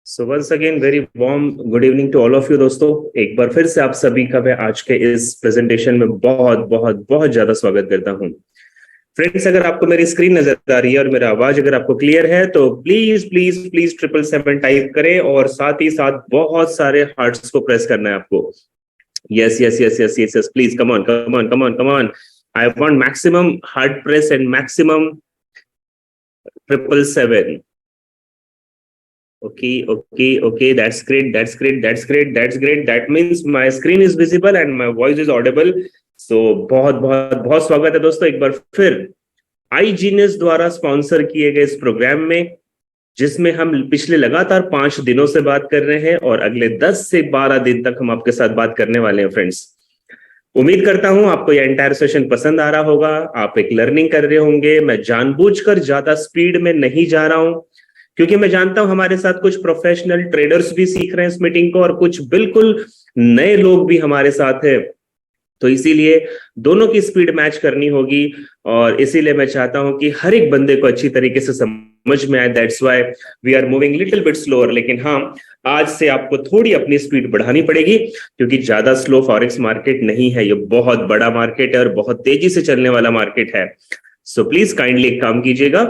So once again very warm good evening to all of you दोस्तों। एक बार फिर से आप सभी का मैं आज के इस प्रेजेंटेशन में बहुत बहुत बहुत ज्यादा स्वागत करता हूं। फ्रेंड्स, अगर आपको मेरी स्क्रीन नजर आ रही है और मेरा आवाज अगर आपको क्लियर है तो प्लीज प्लीज प्लीज 777 टाइप करें और साथ ही साथ बहुत सारे हार्ट्स को प्रेस करना है आपको। Yes yes yes yes yes yes, please come on come on come on come on. I want maximum heart press and maximum 777। Okay, that's great, that's great, that's great, that's great. That means my screen is visible and my voice is audible. So बहुत बहुत बहुत स्वागत है दोस्तों एक बार फिर iGenius द्वारा sponsor किए गए इस प्रोग्राम में, जिसमें हम पिछले लगातार 5 दिनों से बात कर रहे हैं और अगले 10 से 12 दिन तक हम आपके साथ बात करने वाले हैं। फ्रेंड्स, उम्मीद करता हूं आपको यह एंटायर सेशन पसंद आ रहा होगा, आप एक लर्निंग कर रहे होंगे। मैं जानबूझकर ज्यादा स्पीड में नहीं जा रहा हूं क्योंकि मैं जानता हूं हमारे साथ कुछ प्रोफेशनल ट्रेडर्स भी सीख रहे हैं इस मीटिंग को और कुछ बिल्कुल नए लोग भी हमारे साथ हैं, तो इसीलिए दोनों की स्पीड मैच करनी होगी और इसीलिए मैं चाहता हूं कि हर एक बंदे को अच्छी तरीके से समझ में आए। That's why we are moving little bit slower. लेकिन हाँ, आज से आपको थोड़ी अपनी स्पीड बढ़ानी पड़ेगी क्योंकि ज्यादा स्लो फॉरेक्स मार्केट नहीं है, ये बहुत बड़ा मार्केट है और बहुत तेजी से चलने वाला मार्केट है। सो प्लीज काइंडली एक काम कीजिएगा।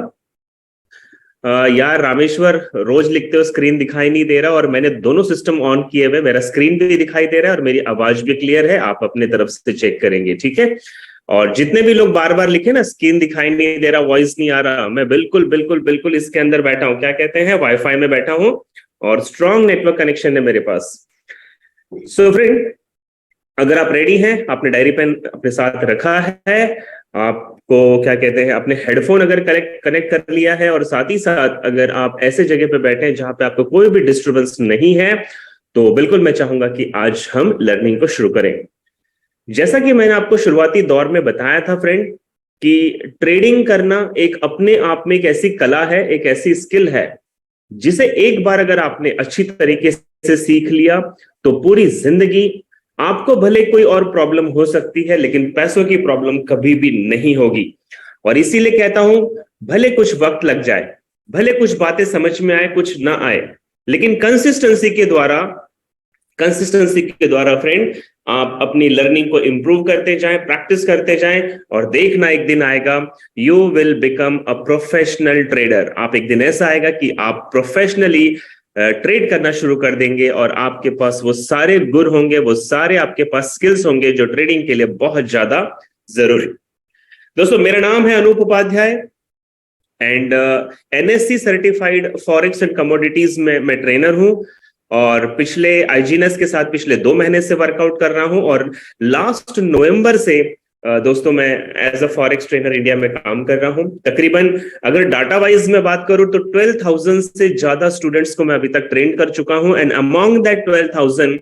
यार रामेश्वर, रोज लिखते हो स्क्रीन दिखाई नहीं दे रहा और मैंने दोनों सिस्टम ऑन किए हुए, मेरा स्क्रीन भी दिखाई दे रहा है और मेरी आवाज भी क्लियर है। आप अपने तरफ से चेक करेंगे, ठीक है? और जितने भी लोग बार बार लिखे ना स्क्रीन दिखाई नहीं दे रहा, वॉइस नहीं आ रहा, मैं बिल्कुल बिल्कुल बिल्कुल इसके अंदर बैठा हूं, क्या कहते हैं, वाईफाई में बैठा हूं और स्ट्रॉन्ग नेटवर्क कनेक्शन है मेरे पास। सो फ्रेंड, अगर आप रेडी हैं, आपने डायरी पेन अपने साथ रखा है, आपको क्या कहते हैं अपने हेडफोन अगर कनेक्ट कर लिया है और साथ ही साथ अगर आप ऐसे जगह पे बैठे हैं जहां पे आपको कोई भी डिस्टरबेंस नहीं है, तो बिल्कुल मैं चाहूंगा कि आज हम लर्निंग को शुरू करें। जैसा कि मैंने आपको शुरुआती दौर में बताया था फ्रेंड कि ट्रेडिंग करना एक अपने आप में एक ऐसी कला है, एक ऐसी स्किल है जिसे एक बार अगर आपने अच्छी तरीके से सीख लिया तो पूरी जिंदगी आपको भले कोई और प्रॉब्लम हो सकती है लेकिन पैसों की प्रॉब्लम कभी भी नहीं होगी। और इसीलिए कहता हूं, भले कुछ वक्त लग जाए, भले कुछ बातें समझ में आए कुछ ना आए, लेकिन कंसिस्टेंसी के द्वारा फ्रेंड आप अपनी लर्निंग को इंप्रूव करते जाएं, प्रैक्टिस करते जाएं और देखना एक दिन आएगा you will become a professional trader. आप एक दिन ऐसा आएगा कि आप प्रोफेशनली ट्रेड करना शुरू कर देंगे और आपके पास वो सारे गुण होंगे, वो सारे आपके पास स्किल्स होंगे जो ट्रेडिंग के लिए बहुत ज्यादा जरूरी। दोस्तों, मेरा नाम है Anoop Upadhyay and NSC certified forex and commodities में मैं ट्रेनर हूं और पिछले iGenius के साथ पिछले 2 महीने से वर्कआउट कर रहा हूं और लास्ट नवंबर से दोस्तों मैं as a forex trainer India में काम कर रहा हूं। तकरीबन अगर डाटा वाइज में बात करूं तो 12,000 से ज्यादा स्टूडेंट्स को मैं अभी तक ट्रेन कर चुका हूं एंड अमॉन्ग दैट 12,000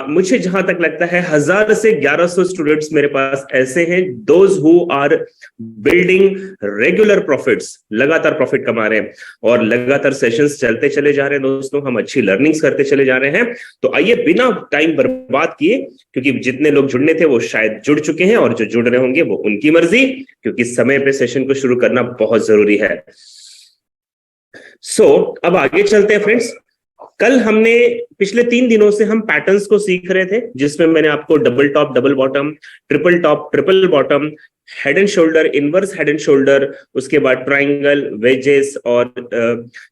मुझे जहां तक लगता है 1000 से 1100 स्टूडेंट्स मेरे पास ऐसे हैं those who are building regular profits, लगातार प्रॉफिट कमा रहे हैं और लगातार सेशंस चलते चले जा रहे हैं। दोस्तों, हम अच्छी लर्निंग्स करते चले जा रहे हैं। तो आइए बिना टाइम बर्बाद किए, क्योंकि जितने लोग जुड़ने थे वो शायद जुड़ चुके हैं और जो जुड़ रहे होंगे वो उनकी मर्जी, क्योंकि समय पे सेशन को शुरू करना बहुत जरूरी है। अब आगे चलते हैं फ्रेंड्स। कल हमने पिछले 3 दिनों से हम पैटर्न्स को सीख रहे थे जिसमें मैंने आपको double top double bottom, triple top triple bottom, head and shoulder, inverse head and shoulder, उसके बाद ट्राइंगल, वेजेस और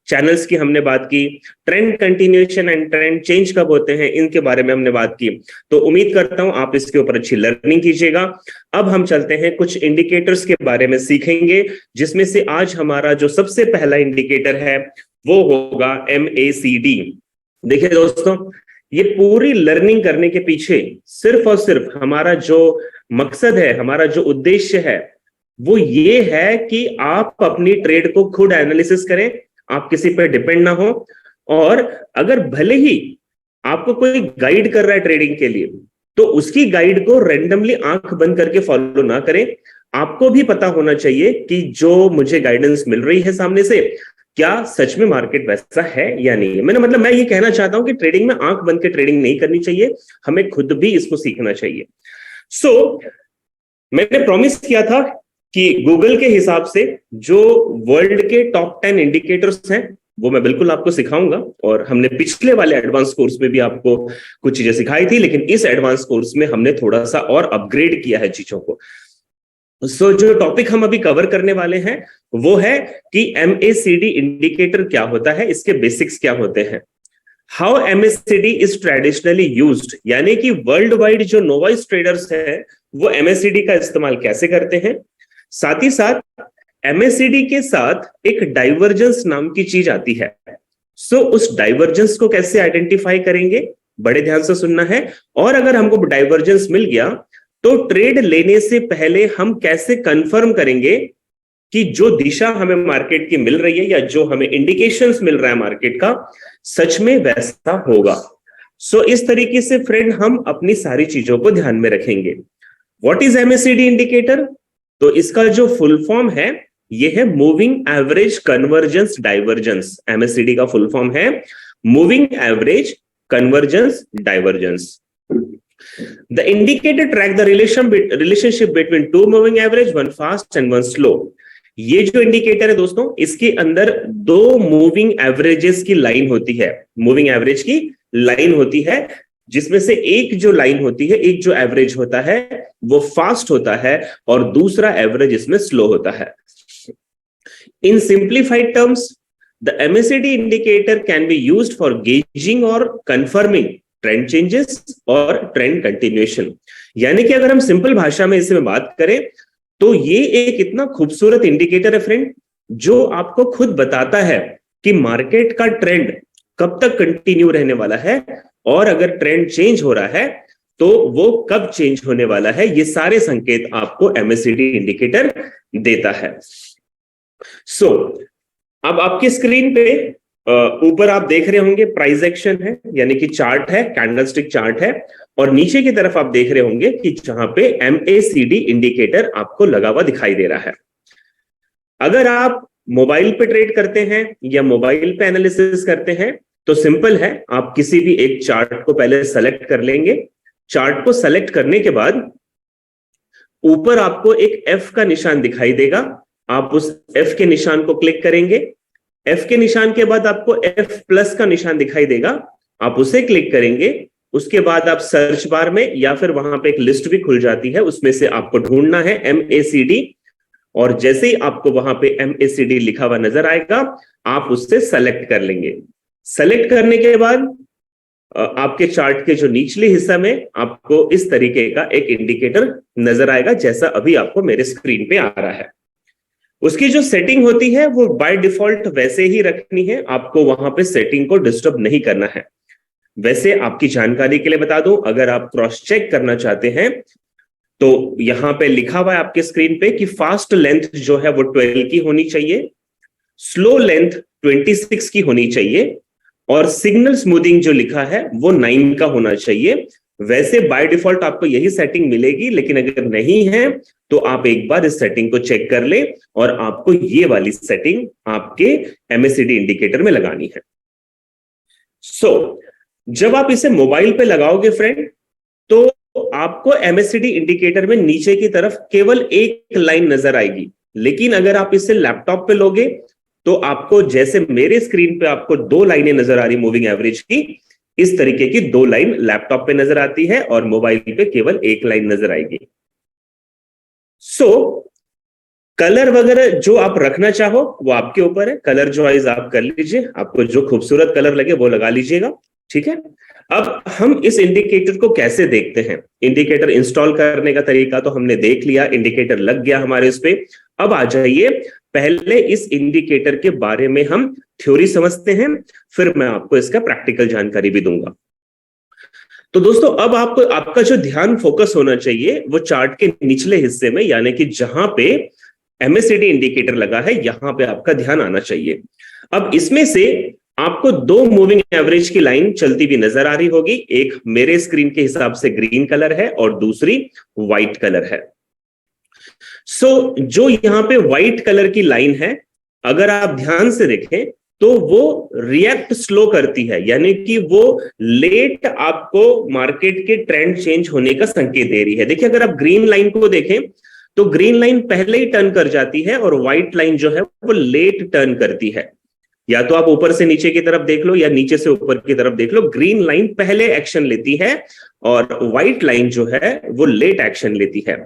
चैनल्स की हमने बात की। Trend continuation and trend change कब होते हैं इनके बारे में हमने बात की। तो उम्मीद करता हूं आप इसके ऊपर अच्छी लर्निंग कीजिएगा। अब हम चलते हैं कुछ इंडिकेटर्स के बारे में सीखेंगे, जिसमें से आज हमारा जो सबसे पहला इंडिकेटर है वो होगा MACD। देखिए दोस्तों, ये पूरी लर्निंग करने के पीछे सिर्फ और सिर्फ हमारा जो मकसद है, हमारा जो उद्देश्य है वो ये है कि आप अपनी ट्रेड को खुद एनालिसिस करें, आप किसी पर डिपेंड ना हो। और अगर भले ही आपको कोई गाइड कर रहा है ट्रेडिंग के लिए, तो उसकी गाइड को रैंडमली आंख बंद करके फॉलो ना करें। आपको भी पता होना चाहिए कि जो मुझे गाइडेंस मिल रही है सामने से, क्या सच में मार्केट वैसा है या नहीं है। मैं ये कहना चाहता हूं कि ट्रेडिंग में आंख बंद के ट्रेडिंग नहीं करनी चाहिए, हमें खुद भी इसको सीखना चाहिए। मैंने प्रॉमिस किया था कि गूगल के हिसाब से जो वर्ल्ड के टॉप 10 इंडिकेटर्स हैं वो मैं बिल्कुल आपको सिखाऊंगा, और हमने पिछले वाले एडवांस कोर्स में भी आपको कुछ चीजें सिखाई थी, लेकिन इस एडवांस कोर्स में हमने थोड़ा सा और अपग्रेड किया है चीजों को। जो टॉपिक हम अभी कवर करने वाले हैं वो है कि MACD इंडिकेटर क्या होता है, इसके बेसिक्स क्या होते हैं, how MACD is traditionally used, यानी कि वर्ल्ड वाइड जो नोवाइस ट्रेडर्स है वो MACD का इस्तेमाल कैसे करते हैं। साथ ही साथ MACD के साथ एक डाइवर्जेंस नाम की चीज आती है, उस डाइवर्जेंस को कैसे आइडेंटिफाई करेंगे, बड़े ध्यान से सुनना है। और अगर हमको डाइवर्जेंस मिल गया तो ट्रेड लेने से पहले हम कैसे कंफर्म करेंगे कि जो दिशा हमें मार्केट की मिल रही है या जो हमें इंडिकेशंस मिल रहा है मार्केट का सच में वैसा होगा। इस तरीके से फ्रेंड हम अपनी सारी चीजों को ध्यान में रखेंगे। What is MACD indicator? तो इसका जो फुल फॉर्म है ये है moving average convergence divergence. MACD का फुल फॉर्म है moving average convergence divergence. The indicator track the relationship between two moving average, one fast and one slow. ये जो इंडिकेटर है दोस्तों, इसके अंदर दो मूविंग एवरेजेस की लाइन होती है, मूविंग एवरेज की लाइन होती है, जिसमें से एक जो लाइन होती है, एक जो एवरेज होता है वो फास्ट होता है और दूसरा एवरेज इसमें स्लो होता है। In simplified terms, the MACD indicator can be used for gauging or confirming trend changes और ट्रेंड कंटिन्यूएशन। यानी कि अगर हम सिंपल भाषा में इसमें बात करें तो ये एक इतना खूबसूरत इंडिकेटर है फ्रेंड, जो आपको खुद बताता है कि मार्केट का ट्रेंड कब तक कंटिन्यू रहने वाला है, और अगर ट्रेंड चेंज हो रहा है तो वो कब चेंज होने वाला है। ये सारे संकेत आपको MACD इंडिकेटर देता है। अब आपकी स्क्रीन पे ऊपर आप देख रहे होंगे प्राइस एक्शन है, यानी कि चार्ट है, कैंडलस्टिक चार्ट है, और नीचे की तरफ आप देख रहे होंगे कि जहां पे MACD इंडिकेटर आपको लगा हुआ दिखाई दे रहा है। अगर आप मोबाइल पे ट्रेड करते हैं या मोबाइल पे एनालिसिस करते हैं तो सिंपल है, आप किसी भी एक चार्ट को पहले सेलेक्ट कर लेंगे। चार्ट को सेलेक्ट करने के बाद ऊपर आपको एक F का निशान दिखाई देगा, आप उस F के निशान को क्लिक करेंगे। F के निशान के बाद आपको F+ का निशान दिखाई देगा, आप उसे क्लिक करेंगे। उसके बाद आप सर्च बार में या फिर वहां पे एक लिस्ट भी खुल जाती है, उसमें से आपको ढूंढना है MACD, और जैसे ही आपको वहां पे MACD लिखा हुआ नजर आएगा आप उससे सेलेक्ट कर लेंगे। सेलेक्ट करने के बाद आपके चार्ट के जो निचले हिस्सा में आपको इस तरीके का एक इंडिकेटर नजर आएगा, जैसा अभी आपको मेरे स्क्रीन पे आ रहा है। उसकी जो सेटिंग होती है वो बाय डिफॉल्ट वैसे ही रखनी है, आपको वहां पे सेटिंग को डिस्टर्ब नहीं करना है। वैसे आपकी जानकारी के लिए बता दूं, अगर आप क्रॉस चेक करना चाहते हैं तो यहां पे लिखा हुआ है आपके स्क्रीन पे कि फास्ट लेंथ जो है वो 12 की होनी चाहिए, स्लो लेंथ 26 की होनी चाहिए, और सिग्नल स्मूथिंग जो लिखा है वो 9 का होना चाहिए। वैसे बाय डिफॉल्ट आपको यही सेटिंग मिलेगी, लेकिन अगर नहीं है तो आप एक बार इस सेटिंग को चेक कर लें और आपको ये वाली सेटिंग आपके MACD इंडिकेटर में लगानी है। जब आप इसे मोबाइल पे लगाओगे फ्रेंड तो आपको MACD इंडिकेटर में नीचे की तरफ केवल एक लाइन नजर आएगी, लेकिन अगर आप इसे लैपटॉप पे लोगे तो आपको, जैसे मेरे स्क्रीन पे आपको 2 लाइनें नजर आ रही मूविंग एवरेज की, इस तरीके की 2 लाइन लैपटॉप पे नजर आती है और मोबाइल पे केवल 1 लाइन नजर आएगी। कलर वगैरह जो आप रखना चाहो वो आपके ऊपर है, कलर चॉइस आप कर लीजिए, आपको जो खूबसूरत कलर लगे वो लगा लीजिएगा, ठीक है। अब हम इस इंडिकेटर को कैसे देखते हैं, इंडिकेटर इंस्टॉल करने का तरीका तो हमने देख लिया, इंडिकेटर लग गया हमारे इस पे। अब आ जाइए, पहले इस इंडिकेटर के बारे में हम थ्योरी समझते हैं, फिर मैं आपको इसका प्रैक्टिकल जानकारी भी दूंगा। तो दोस्तों अब आपको, आपका जो ध्यान फोकस होना चाहिए वो चार्ट के निचले हिस्से में, यानी कि जहां पे MACD इंडिकेटर लगा है यहां पे आपका ध्यान आना चाहिए। अब इसमें से आपको 2 मूविंग एवरेज की लाइन चलती हुई नजर आ रही होगी, एक मेरे स्क्रीन के हिसाब से ग्रीन कलर है और दूसरी व्हाइट कलर है। जो यहां पे व्हाइट कलर की लाइन है, अगर आप ध्यान से देखें तो वो रिएक्ट स्लो करती है, यानी कि वो लेट आपको मार्केट के ट्रेंड चेंज होने का संकेत दे रही है। देखिए अगर आप ग्रीन लाइन को देखें तो ग्रीन लाइन पहले ही टर्न कर जाती है और व्हाइट लाइन जो है वो लेट टर्न करती है। या तो आप ऊपर से नीचे की तरफ देख लो या नीचे से ऊपर की तरफ देख लो, ग्रीन लाइन पहले एक्शन लेती है और व्हाइट लाइन जो है वो लेट एक्शन लेती है।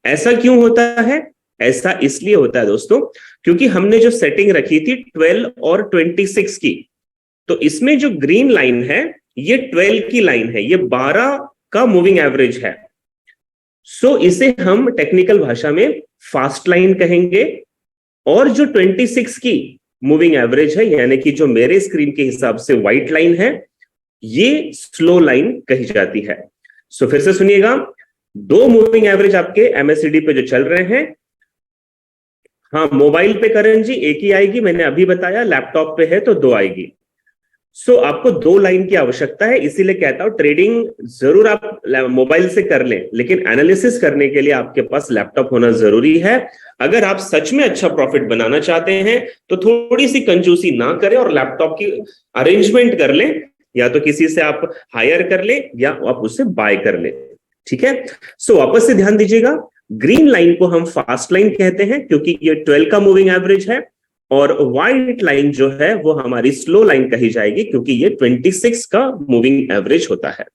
ऐसा क्यों होता है? ऐसा इसलिए होता है दोस्तों, क्योंकि हमने जो सेटिंग रखी थी 12 और 26 की, तो इसमें जो ग्रीन लाइन है ये 12 की लाइन है, ये 12 का मूविंग एवरेज है। सो इसे हम टेक्निकल भाषा में फास्ट लाइन कहेंगे, और जो 26 की मूविंग एवरेज है, यानी कि जो मेरे स्क्रीन के हिसाब से व्हाइट लाइन है, ये स्लो लाइन कही जाती है। सो फिर से सुनिएगा, दो मूविंग एवरेज आपके एमएससीडी पे जो चल रहे हैं, हाँ मोबाइल पे करण जी एक ही आएगी, मैंने अभी बताया, लैपटॉप पे है तो दो आएगी। सो आपको दो लाइन की आवश्यकता है, इसीलिए कहता हूं ट्रेडिंग जरूर आप मोबाइल से कर लें, लेकिन एनालिसिस करने के लिए आपके पास लैपटॉप होना जरूरी है। अगर आप सच में अच्छा प्रॉफिट बनाना चाहते हैं तो थोड़ी सी कंजूसी ना करें और लैपटॉप की अरेंजमेंट कर लें, या तो किसी से आप हायर कर लें या आप उससे बाय कर लें, ठीक है। सो वापस से ध्यान दीजिएगा, ग्रीन लाइन को हम फास्ट लाइन कहते हैं क्योंकि ये 12 का मूविंग एवरेज है, और व्हाइट लाइन जो है वो हमारी स्लो लाइन कही जाएगी क्योंकि ये 26 का मूविंग एवरेज होता है।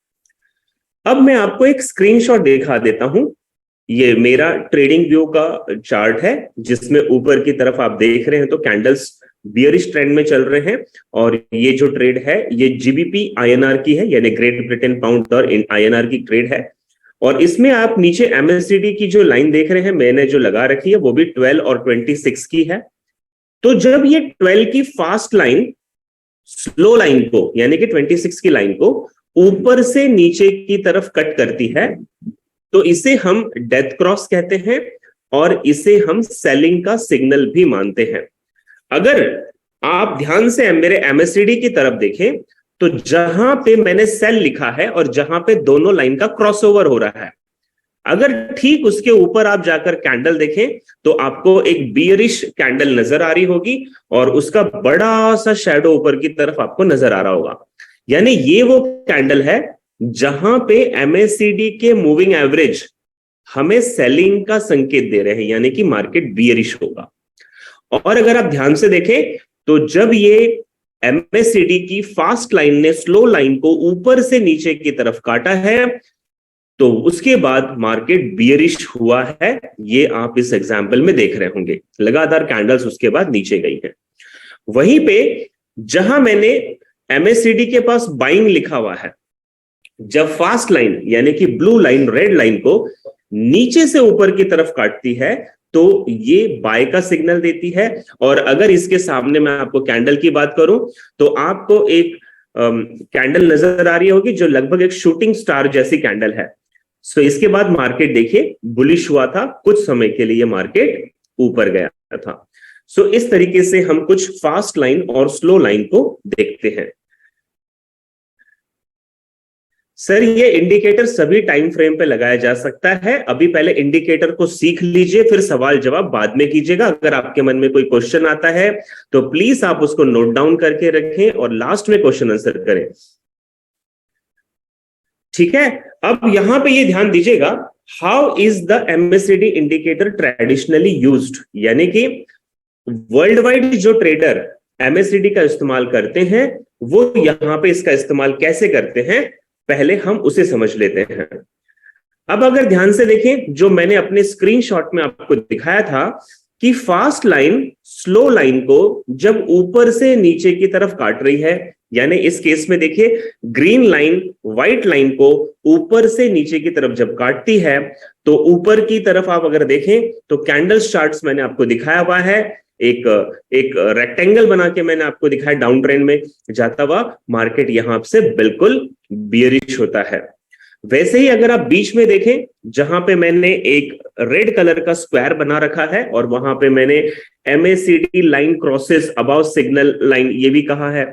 अब मैं आपको एक स्क्रीनशॉट दिखा देता हूं, ये मेरा ट्रेडिंग व्यू का चार्ट है जिसमें ऊपर की तरफ आप देख रहे हैं तो कैंडल्स बियरिश ट्रेंड में चल रहे हैं, और ये जो ट्रेड है ये जीबीपी आईएनआर की है, यानी ग्रेट ब्रिटेन पाउंड और आईएनआर की ट्रेड है। और इसमें आप नीचे एमएससीडी की जो लाइन देख रहे हैं मैंने जो लगा रखी है वो भी 12 और 26 की है। तो जब ये 12 की फास्ट लाइन स्लो लाइन को, यानी कि 26 की लाइन को ऊपर से नीचे की तरफ कट करती है, तो इसे हम डेथ क्रॉस कहते हैं और इसे हम सेलिंग का सिग्नल भी मानते हैं। अगर आप ध्यान से मेरे एमएससीडी की तरफ देखें तो जहां पे मैंने सेल लिखा है और जहां पे दोनों लाइन का क्रॉसओवर हो रहा है, अगर ठीक उसके ऊपर आप जाकर कैंडल देखें तो आपको एक बियरिश कैंडल नजर आ रही होगी और उसका बड़ा सा शैडो ऊपर की तरफ आपको नजर आ रहा होगा, यानी ये वो कैंडल है जहां पे एमएससीडी के मूविंग एवरेज हमें सेलिंग का संकेत दे रहे हैं, यानी कि मार्केट बियरिश होगा। और अगर आप ध्यान से देखें तो जब ये एमएससीडी की फास्ट लाइन ने स्लो लाइन को ऊपर से नीचे की तरफ काटा है तो उसके बाद मार्केट बियरिश हुआ है, ये आप इस एग्जांपल में देख रहे होंगे, लगातार कैंडल्स उसके बाद नीचे गई हैं। वहीं पे जहां मैंने एमएससीडी के पास बाइंग लिखा हुआ है, जब फास्ट लाइन यानी कि ब्लू लाइन रेड लाइन को नीचे से ऊपर की तरफ काटती है तो ये बाय का सिग्नल देती है। और अगर इसके सामने मैं आपको कैंडल की बात करूं तो आपको एक कैंडल नजर आ रही होगी जो लगभग एक शूटिंग स्टार जैसी कैंडल है। सो इसके बाद मार्केट देखिए बुलिश हुआ था, कुछ समय के लिए मार्केट ऊपर गया था। सो इस तरीके से हम कुछ फास्ट लाइन और स्लो लाइन को देखते हैं। सर ये इंडिकेटर सभी टाइम फ्रेम पे लगाया जा सकता है, अभी पहले इंडिकेटर को सीख लीजिए, फिर सवाल जवाब बाद में कीजिएगा। अगर आपके मन में कोई क्वेश्चन आता है तो प्लीज आप उसको नोट डाउन करके रखें और लास्ट में क्वेश्चन आंसर करें, ठीक है। अब यहां पे ये ध्यान दीजिएगा, how is the MSCD indicator traditionally used, यानी कि वर्ल्ड वाइड जो ट्रेडर एमएससीडी का इस्तेमाल करते हैं वो यहां पे इसका इस्तेमाल कैसे करते हैं, पहले हम उसे समझ लेते हैं। अब अगर ध्यान से देखें, जो मैंने अपने स्क्रीनशॉट में आपको दिखाया था कि फास्ट लाइन स्लो लाइन को जब ऊपर से नीचे की तरफ काट रही है, यानी इस केस में देखिए ग्रीन लाइन व्हाइट लाइन को ऊपर से नीचे की तरफ जब काटती है तो ऊपर की तरफ आप अगर देखें तो कैंडल्स चार्ट्स मैंने आपको दिखाया हुआ है, एक रेक्टेंगल बना के मैंने आपको दिखाया डाउन ट्रेंड में जाता हुआ, मार्केट यहां से बिल्कुल बियरिश होता है। वैसे ही अगर आप बीच में देखें जहां पे मैंने एक रेड कलर का स्क्वायर बना रखा है और वहां पे मैंने MSCD line crosses about signal line ये भी कहा है।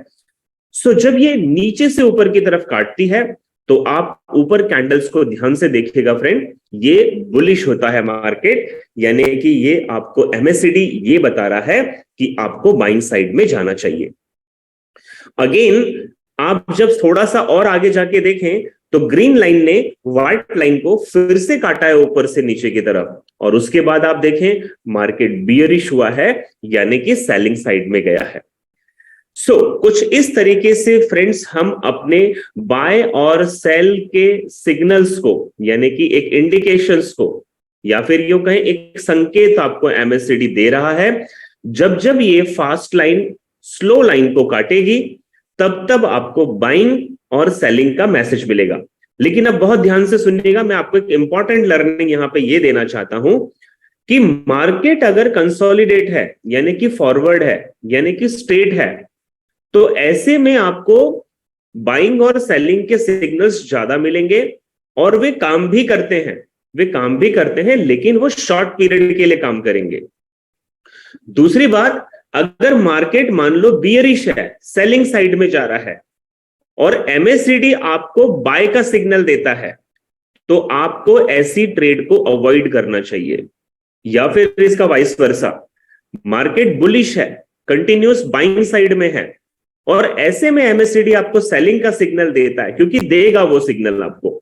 सो जब ये नीचे से ऊपर की तरफ काटती है तो आप ऊपर कैंडल्स को ध्यान से देखिएगा फ्रेंड, ये बुलिश होता है मार्केट, यानी कि ये आपको एमएससीडी ये बता रहा है कि आपको बाइंग साइड में जाना चाहिए। अगेन आप जब थोड़ा सा और आगे जाके देखें तो ग्रीन लाइन ने व्हाइट लाइन को फिर से काटा है ऊपर से नीचे की तरफ, और उसके बाद आप देखें मार्केट बियरिश हुआ है, यानी कि सेलिंग साइड में गया है। कुछ इस तरीके से फ्रेंड्स हम अपने बाय और सेल के सिग्नल्स को, यानी कि एक इंडिकेशंस को, या फिर यूं कहें एक संकेत आपको एमएससीडी दे रहा है। जब जब ये फास्ट लाइन स्लो लाइन को काटेगी तब तब आपको बाइंग और सेलिंग का मैसेज मिलेगा। लेकिन अब बहुत ध्यान से सुनिएगा, मैं आपको एक इंपॉर्टेंट लर्निंग यहां पे ये देना चाहता हूं कि मार्केट अगर कंसोलिडेट है, यानी कि फॉरवर्ड है, यानी कि स्ट्रेट है, तो ऐसे में आपको बाइंग और सेलिंग के सिग्नल्स ज्यादा मिलेंगे और वे काम भी करते हैं, लेकिन वो शॉर्ट पीरियड के लिए काम करेंगे। दूसरी बात, अगर मार्केट मान लो बियरिश है, सेलिंग साइड में जा रहा है और एमएससीडी आपको बाय का सिग्नल देता है, तो आपको ऐसी ट्रेड को अवॉइड करना चाहिए। या फिर इसका वाइस वर्सा, मार्केट बुलिश है, कंटिन्यूस बाइंग साइड में है और ऐसे में एमएससीडी आपको सेलिंग का सिग्नल देता है, क्योंकि देगा वो सिग्नल आपको,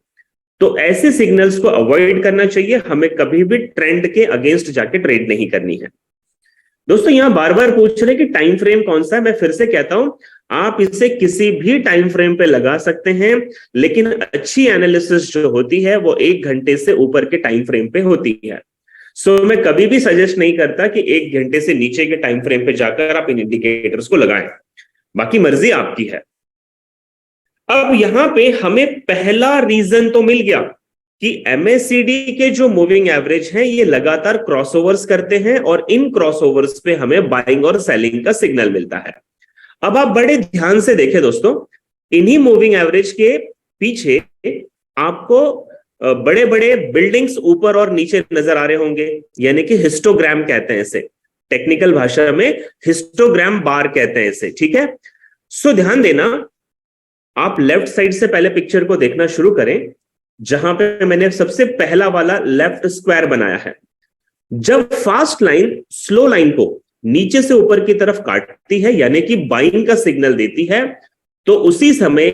तो ऐसे सिग्नल्स को अवॉइड करना चाहिए। हमें कभी भी ट्रेंड के अगेंस्ट जाके ट्रेड नहीं करनी है। दोस्तों यहां बार बार पूछ रहे कि टाइम फ्रेम कौन सा है, मैं फिर से कहता हूं, आप इसे किसी भी टाइम फ्रेम पे लगा सकते हैं, लेकिन अच्छी एनालिसिस जो होती है वो 1 घंटे से ऊपर के टाइम फ्रेम पे होती है। मैं कभी भी सजेस्ट नहीं करता कि 1 घंटे से नीचे के टाइम फ्रेम पे जाकर आप इन इंडिकेटर्स को लगाएं, बाकी मर्जी आपकी है। अब यहां पे हमें पहला रीजन तो मिल गया कि एमएससीडी के जो मूविंग एवरेज हैं ये लगातार क्रॉसओवर्स करते हैं और इन क्रॉसओवर्स पे हमें बाइंग और सेलिंग का सिग्नल मिलता है। अब आप बड़े ध्यान से देखें दोस्तों, इन्हीं मूविंग एवरेज के पीछे आपको बड़े बड़े बिल्डिंग्स ऊपर और नीचे नजर आ रहे होंगे, यानी कि हिस्टोग्राम कहते हैं इसे, टेक्निकल भाषा में हिस्टोग्राम बार कहते हैं इसे, ठीक है। ध्यान देना, आप लेफ्ट साइड से पहले पिक्चर को देखना शुरू करें, जहां पे मैंने सबसे पहला वाला लेफ्ट स्क्वायर बनाया है। जब फास्ट लाइन स्लो लाइन को नीचे से ऊपर की तरफ काटती है, यानी कि बाइंग का सिग्नल देती है, तो उसी समय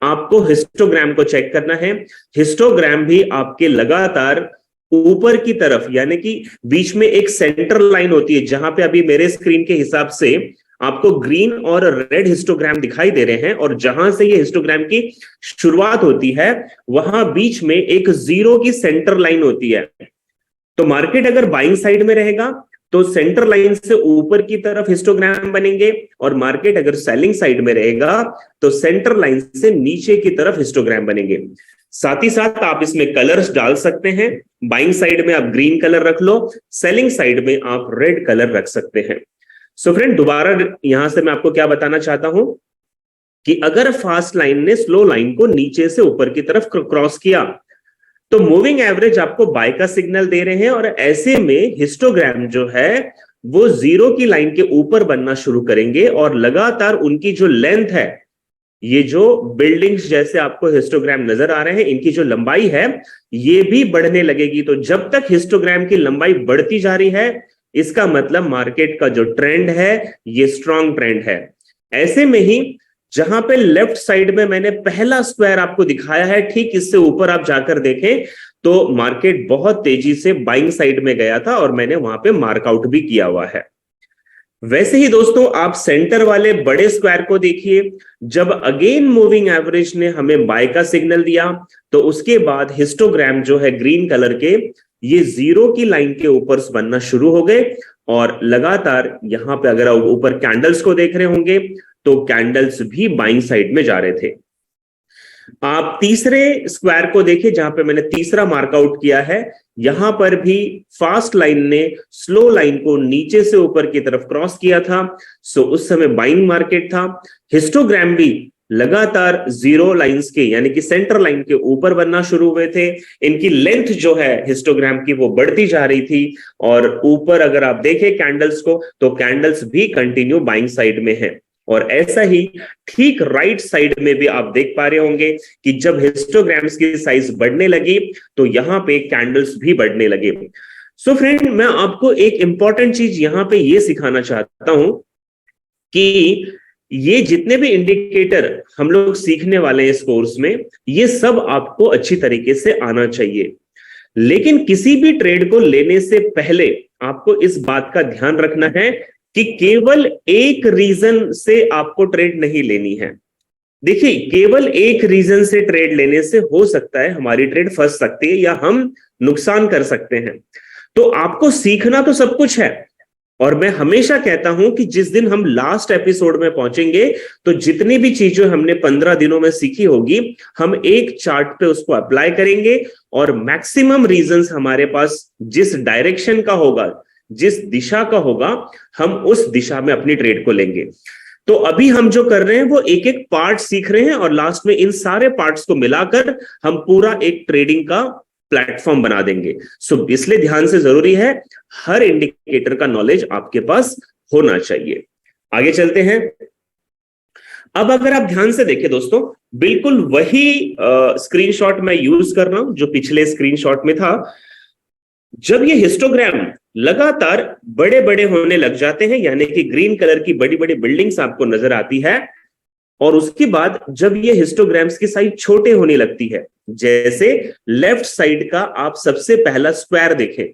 आपको हिस्टोग्राम को चेक करना है। हिस्टोग्राम भी आपके लगातार ऊपर की तरफ, यानी कि बीच में एक सेंटर लाइन होती है, जहां पे अभी मेरे स्क्रीन के हिसाब से आपको ग्रीन और रेड हिस्टोग्राम दिखाई दे रहे हैं, और जहां से ये हिस्टोग्राम की शुरुआत होती है वहां बीच में एक जीरो की सेंटर लाइन होती है। तो मार्केट अगर बाइंग साइड में रहेगा तो सेंटर लाइन से ऊपर की तरफ हिस्टोग्राम बनेंगे, और मार्केट अगर सेलिंग साइड में रहेगा तो सेंटर लाइन से नीचे की तरफ हिस्टोग्राम बनेंगे। साथ ही साथ आप इसमें कलर्स डाल सकते हैं, बाइंग साइड में आप ग्रीन कलर रख लो, सेलिंग साइड में आप रेड कलर रख सकते हैं। फ्रेंड, दोबारा यहां से मैं आपको क्या बताना चाहता हूं कि अगर फास्ट लाइन ने स्लो लाइन को नीचे से ऊपर की तरफ क्रॉस किया तो मूविंग एवरेज आपको बाय का सिग्नल दे रहे हैं, और ऐसे में हिस्टोग्राम जो है वो जीरो की लाइन के ऊपर बनना शुरू करेंगे, और लगातार उनकी जो लेंथ है, ये जो बिल्डिंग्स जैसे आपको हिस्टोग्राम नजर आ रहे हैं, इनकी जो लंबाई है ये भी बढ़ने लगेगी। तो जब तक हिस्टोग्राम की लंबाई बढ़ती जा रही है, इसका मतलब मार्केट का जो ट्रेंड है ये स्ट्रॉन्ग ट्रेंड है। ऐसे में ही जहां पे लेफ्ट साइड में मैंने पहला स्क्वायर आपको दिखाया है, ठीक इससे ऊपर आप जाकर देखें तो मार्केट बहुत तेजी से बाइंग साइड में गया था, और मैंने वहां पे मार्कआउट भी किया हुआ है। वैसे ही दोस्तों आप सेंटर वाले बड़े स्क्वायर को देखिए, जब अगेन मूविंग एवरेज ने हमें बाय का सिग्नल दिया तो उसके बाद हिस्टोग्राम जो है ग्रीन कलर के, ये जीरो की लाइन के ऊपर बनना शुरू हो गए, और लगातार यहां पे अगर आप ऊपर कैंडल्स को देख रहे होंगे तो कैंडल्स भी बाइंग साइड में जा रहे थे। आप तीसरे स्क्वायर को देखिए, जहां पे मैंने तीसरा मार्कआउट किया है, यहां पर भी फास्ट लाइन ने स्लो लाइन को नीचे से ऊपर की तरफ क्रॉस किया था, उस समय बाइंग मार्केट था। हिस्टोग्राम भी लगातार जीरो लाइंस के, यानी कि सेंटर लाइन के ऊपर बनना शुरू हुए थे। इनकी लेंथ जो है हिस्टोग्राम की वो बढ़ती जा रही थी, और ऊपर अगर आप देखें कैंडल्स को तो कैंडल्स भी कंटिन्यू बाइंग साइड में है। और ऐसा ही ठीक राइट साइड में भी आप देख पा रहे होंगे कि जब हिस्टोग्राम्स की साइज बढ़ने लगी तो यहां पे कैंडल्स भी बढ़ने लगे। फ्रेंड, मैं आपको एक इंपॉर्टेंट चीज यहां पे ये सिखाना चाहता हूं कि ये जितने भी इंडिकेटर हम लोग सीखने वाले हैं इस कोर्स में, ये सब आपको अच्छी तरीके से आना चाहिए। लेकिन किसी भी ट्रेड को लेने से पहले आपको इस बात का ध्यान रखना है कि केवल एक रीजन से आपको ट्रेड नहीं लेनी है। देखिए, केवल एक रीजन से ट्रेड लेने से हो सकता है हमारी ट्रेड फंस सकती है या हम नुकसान कर सकते हैं। तो आपको सीखना तो सब कुछ है, और मैं हमेशा कहता हूं कि जिस दिन हम लास्ट एपिसोड में पहुंचेंगे तो जितनी भी चीजें हमने 15 दिनों में सीखी होगी, हम एक चार्ट पे उसको अप्लाई करेंगे और मैक्सिमम रीजंस हमारे पास जिस डायरेक्शन का होगा, जिस दिशा का होगा, हम उस दिशा में अपनी ट्रेड को लेंगे। तो अभी हम जो कर रहे हैं वो एक एक पार्ट सीख रहे हैं और लास्ट में इन सारे पार्ट्स को मिलाकर हम पूरा एक ट्रेडिंग का प्लेटफॉर्म बना देंगे। सो इसलिए ध्यान से जरूरी है, हर इंडिकेटर का नॉलेज आपके पास होना चाहिए। आगे चलते हैं। अब अगर आप ध्यान से देखें दोस्तों, बिल्कुल वही स्क्रीनशॉट मैं यूज कर रहा हूं जो पिछले स्क्रीनशॉट में था। जब ये हिस्टोग्राम लगातार बड़े बड़े होने लग जाते हैं, यानी कि ग्रीन कलर की बड़ी बड़ी बिल्डिंग्स आपको नजर आती है, और उसके बाद जब ये हिस्टोग्राम्स की साइज छोटे होने लगती है, जैसे लेफ्ट साइड का आप सबसे पहला स्क्वायर देखें,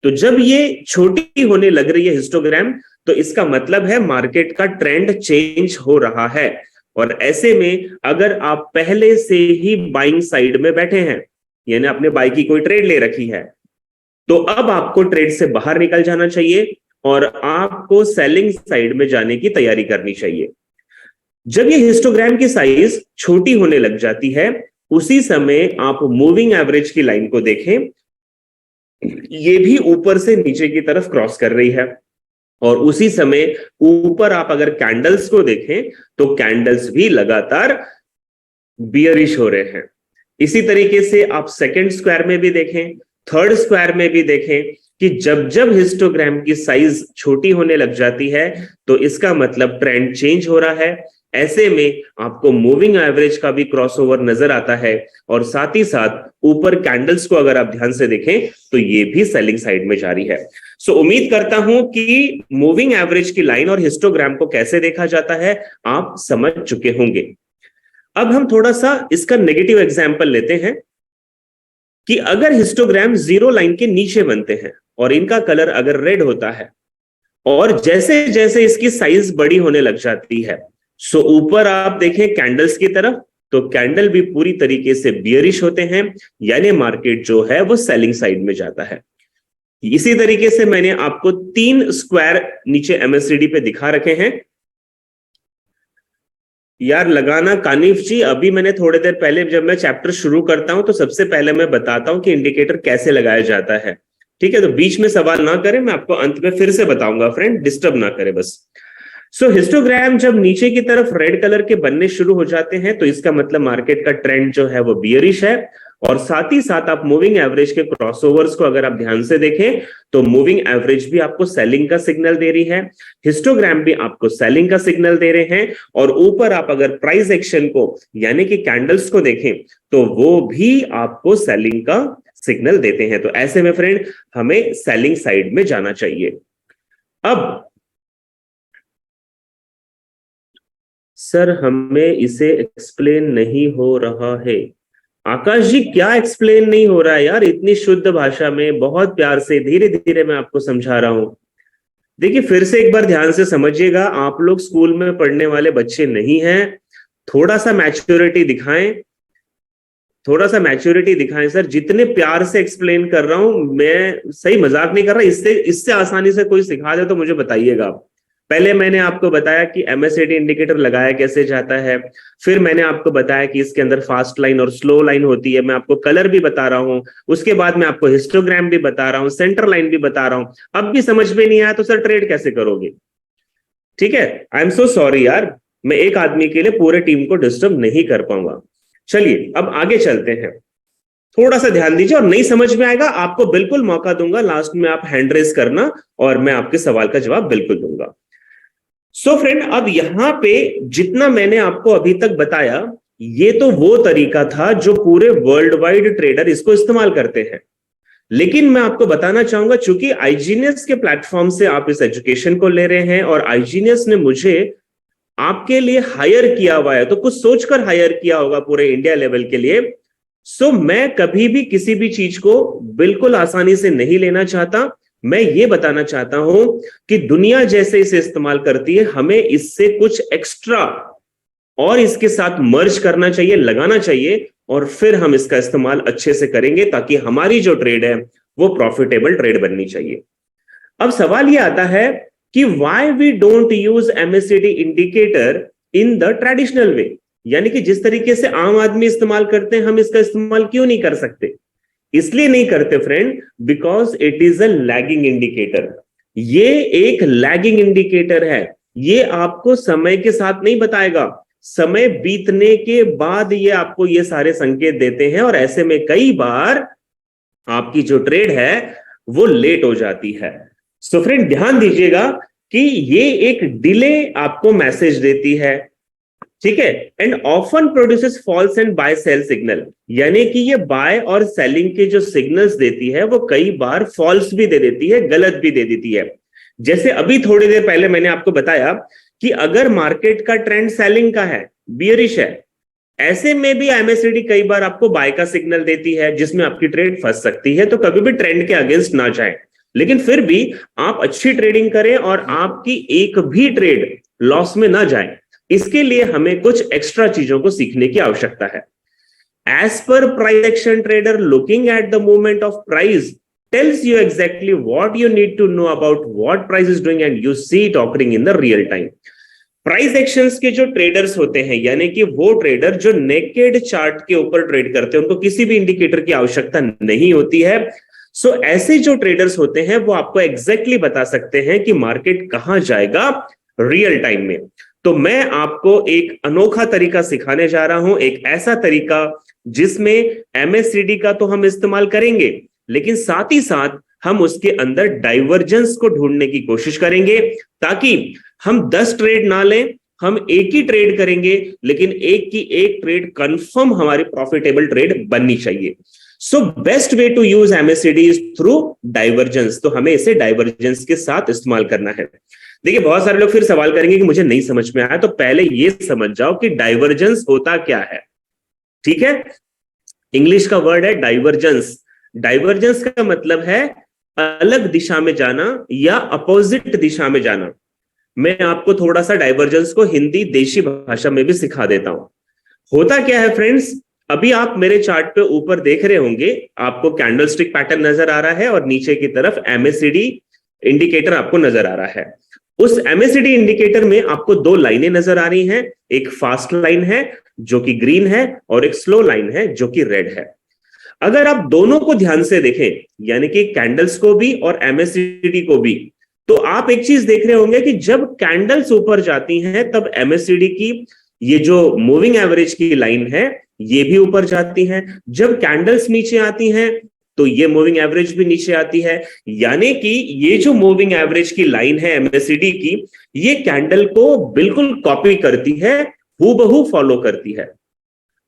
तो जब ये छोटी होने लग रही है हिस्टोग्राम, तो इसका मतलब है मार्केट का ट्रेंड चेंज हो रहा है। और ऐसे में अगर आप पहले से ही बाइंग साइड में बैठे हैं, यानी आपने बाई की कोई ट्रेड ले रखी है, तो अब आपको ट्रेड से बाहर निकल जाना चाहिए और आपको सेलिंग साइड में जाने की तैयारी करनी चाहिए। जब ये हिस्टोग्राम की साइज छोटी होने लग जाती है, उसी समय आप मूविंग एवरेज की लाइन को देखें, ये भी ऊपर से नीचे की तरफ क्रॉस कर रही है, और उसी समय ऊपर आप अगर कैंडल्स को देखें तो कैंडल्स भी लगातार बियरिश हो रहे हैं। इसी तरीके से आप सेकंड स्क्वायर में भी देखें, थर्ड स्क्वायर में भी देखें कि जब जब हिस्टोग्राम की साइज छोटी होने लग जाती है तो इसका मतलब ट्रेंड चेंज हो रहा है। ऐसे में आपको मूविंग एवरेज का भी क्रॉसओवर नजर आता है, और साथ ही साथ ऊपर कैंडल्स को अगर आप ध्यान से देखें तो ये भी सेलिंग साइड में जारी है। सो उम्मीद करता हूं कि मूविंग एवरेज की लाइन और हिस्टोग्राम को कैसे देखा जाता है आप समझ चुके होंगे। अब हम थोड़ा सा इसका नेगेटिव एग्जाम्पल लेते हैं कि अगर हिस्टोग्राम जीरो लाइन के नीचे बनते हैं और इनका कलर अगर रेड होता है, और जैसे जैसे इसकी साइज बड़ी होने लग जाती है, सो ऊपर आप देखें कैंडल्स की तरफ, तो कैंडल भी पूरी तरीके से बियरिश होते हैं, यानी मार्केट जो है वो सेलिंग साइड में जाता है। इसी तरीके से मैंने आपको 3 स्क्वायर नीचे एमएससीडी पे दिखा रखे हैं। यार लगाना कानिफ जी, अभी मैंने थोड़ी देर पहले जब मैं चैप्टर शुरू करता हूं तो सबसे पहले मैं बताता हूं कि इंडिकेटर कैसे लगाया जाता है, ठीक है? तो बीच में सवाल ना करें, मैं आपको अंत में फिर से बताऊंगा फ्रेंड, डिस्टर्ब ना करें बस। सो हिस्टोग्राम जब नीचे की तरफ रेड कलर के बनने शुरू हो जाते हैं तो इसका मतलब मार्केट का ट्रेंड जो है वो बियरिश है, और साथ ही साथ आप मूविंग एवरेज के क्रॉसओवर्स को अगर आप ध्यान से देखें तो मूविंग एवरेज भी आपको सेलिंग का सिग्नल दे रही है, हिस्टोग्राम भी आपको सेलिंग का सिग्नल दे रहे हैं, और ऊपर आप अगर प्राइस एक्शन को यानी कि कैंडल्स को देखें तो वो भी आपको सेलिंग का सिग्नल देते हैं। तो ऐसे में फ्रेंड हमें सेलिंग साइड में जाना चाहिए। अब सर हमें इसे एक्सप्लेन नहीं हो रहा है। आकाश जी क्या एक्सप्लेन नहीं हो रहा है यार, इतनी शुद्ध भाषा में बहुत प्यार से धीरे धीरे मैं आपको समझा रहा हूं। देखिए फिर से एक बार ध्यान से समझिएगा, आप लोग स्कूल में पढ़ने वाले बच्चे नहीं हैं, थोड़ा सा मैच्योरिटी दिखाएं, थोड़ा सा मैच्योरिटी दिखाएं सर। जितने प्यार से एक्सप्लेन कर रहा हूं, मैं सही मजाक नहीं कर रहा, इससे आसानी से कोई सिखा दे तो मुझे बताइएगा। पहले मैंने आपको बताया कि एमएससीडी इंडिकेटर लगाया कैसे जाता है, फिर मैंने आपको बताया कि इसके अंदर फास्ट लाइन और स्लो लाइन होती है, मैं आपको कलर भी बता रहा हूं, उसके बाद मैं आपको हिस्टोग्राम भी बता रहा हूं, सेंटर लाइन भी बता रहा हूं। अब भी समझ में नहीं आया तो सर ट्रेड कैसे करोगे? ठीक है, आई एम सो सॉरी यार, मैं एक आदमी के लिए पूरे टीम को डिस्टर्ब नहीं कर पाऊंगा। चलिए अब आगे चलते हैं, थोड़ा सा ध्यान दीजिए, और नहीं समझ में आएगा आपको बिल्कुल मौका दूंगा लास्ट में, आप हैंड रेस करना और मैं आपके सवाल का जवाब बिल्कुल दूंगा। सो फ्रेंड अब यहां पे जितना मैंने आपको अभी तक बताया, ये तो वो तरीका था जो पूरे वर्ल्ड वाइड ट्रेडर इसको इस्तेमाल करते हैं। लेकिन मैं आपको बताना चाहूंगा, चूंकि आईजीनियस के प्लेटफॉर्म से आप इस एजुकेशन को ले रहे हैं और आईजीनियस ने मुझे आपके लिए हायर किया हुआ है, तो कुछ सोचकर हायर किया होगा पूरे इंडिया लेवल के लिए। सो मैं कभी भी किसी भी चीज को बिल्कुल आसानी से नहीं लेना चाहता, मैं ये बताना चाहता हूं कि दुनिया जैसे इसे इस्तेमाल करती है, हमें इससे कुछ एक्स्ट्रा और इसके साथ मर्ज करना चाहिए, लगाना चाहिए, और फिर हम इसका इस्तेमाल अच्छे से करेंगे ताकि हमारी जो ट्रेड है वो प्रॉफिटेबल ट्रेड बननी चाहिए। अब सवाल ये आता है कि why we don't use MSCD indicator in the traditional way, यानी कि जिस तरीके से आम आदमी इस्तेमाल करते हैं हम इसका इस्तेमाल क्यों नहीं कर सकते? इसलिए नहीं करते friend, because it is a lagging indicator. ये एक लैगिंग इंडिकेटर है, ये आपको समय के साथ नहीं बताएगा, समय बीतने के बाद ये आपको ये सारे संकेत देते हैं, और ऐसे में कई बार आपकी जो ट्रेड है वो लेट हो जाती है। सो फ्रेंड ध्यान दीजिएगा कि ये एक डिले आपको मैसेज देती है, ठीक है, and often produces false and buy sell signal, यानी कि ये बाय और सेलिंग के जो सिग्नल्स देती है वो कई बार फॉल्स भी दे देती है, गलत भी दे देती है। जैसे अभी थोड़ी देर पहले मैंने आपको बताया कि अगर मार्केट का ट्रेंड सेलिंग का है, बियरिश है, ऐसे में भी एमएससीडी कई बार आपको बाय का सिग्नल देती है जिसमें आपकी ट्रेड फंस सकती है। तो कभी भी ट्रेंड के अगेंस्ट ना जाए, लेकिन फिर भी आप अच्छी ट्रेडिंग करें और आपकी एक भी ट्रेड लॉस में ना जाए, इसके लिए हमें कुछ एक्स्ट्रा चीजों को सीखने की आवश्यकता है। एज पर price action trader, looking at the movement of price tells you exactly what you need to know about what price is doing and you see it occurring in the real time. Price actions के जो traders होते हैं, यानी कि वो trader जो naked chart के ऊपर ट्रेड करते हैं, उनको किसी भी इंडिकेटर की आवश्यकता नहीं होती है। सो ऐसे जो ट्रेडर्स होते हैं वो आपको एग्जैक्टली बता सकते हैं कि मार्केट कहां जाएगा रियल टाइम में। तो मैं आपको एक अनोखा तरीका सिखाने जा रहा हूं, एक ऐसा तरीका जिसमें एमएससीडी का तो हम इस्तेमाल करेंगे, लेकिन साथ ही साथ हम उसके अंदर डाइवर्जेंस को ढूंढने की कोशिश करेंगे, ताकि हम 10 ट्रेड ना लें, हम एक ही ट्रेड करेंगे, लेकिन एक की एक ट्रेड कंफर्म हमारी प्रॉफिटेबल ट्रेड बननी चाहिए। So best way to use MSCD is through divergence. तो हमें इसे डाइवर्जेंस के साथ इस्तेमाल करना है। देखिए बहुत सारे लोग फिर सवाल करेंगे कि मुझे नहीं समझ में आया, तो पहले ये समझ जाओ कि डाइवर्जेंस होता क्या है, ठीक है। इंग्लिश का वर्ड है डाइवर्जेंस। डाइवर्जेंस का मतलब है अलग दिशा में जाना या अपोजिट दिशा में जाना। मैं आपको थोड़ा सा डाइवर्जेंस को हिंदी देशी भाषा में भी सिखा देता हूं। होता क्या है फ्रेंड्स, अभी आप मेरे चार्ट पे ऊपर देख रहे होंगे, आपको कैंडलस्टिक पैटर्न नजर आ रहा है और नीचे की तरफ एमएससीडी इंडिकेटर आपको नजर आ रहा है। उस एमएससीडी इंडिकेटर में आपको 2 लाइनें नजर आ रही हैं, एक फास्ट लाइन है जो कि ग्रीन है और एक स्लो लाइन है जो कि रेड है। अगर आप दोनों को ध्यान से देखें, यानी कि कैंडल्स को भी और एमएससीडी को भी, तो आप एक चीज देख रहे होंगे कि जब कैंडल्स ऊपर जाती हैं तब एमएससीडी की ये जो मूविंग एवरेज की लाइन है ये भी ऊपर जाती है, जब कैंडल्स नीचे आती हैं तो ये मूविंग एवरेज भी नीचे आती है। यानी कि ये जो मूविंग एवरेज की लाइन है एमएससीडी की, ये कैंडल को बिल्कुल कॉपी करती है, हूबहू फॉलो करती है।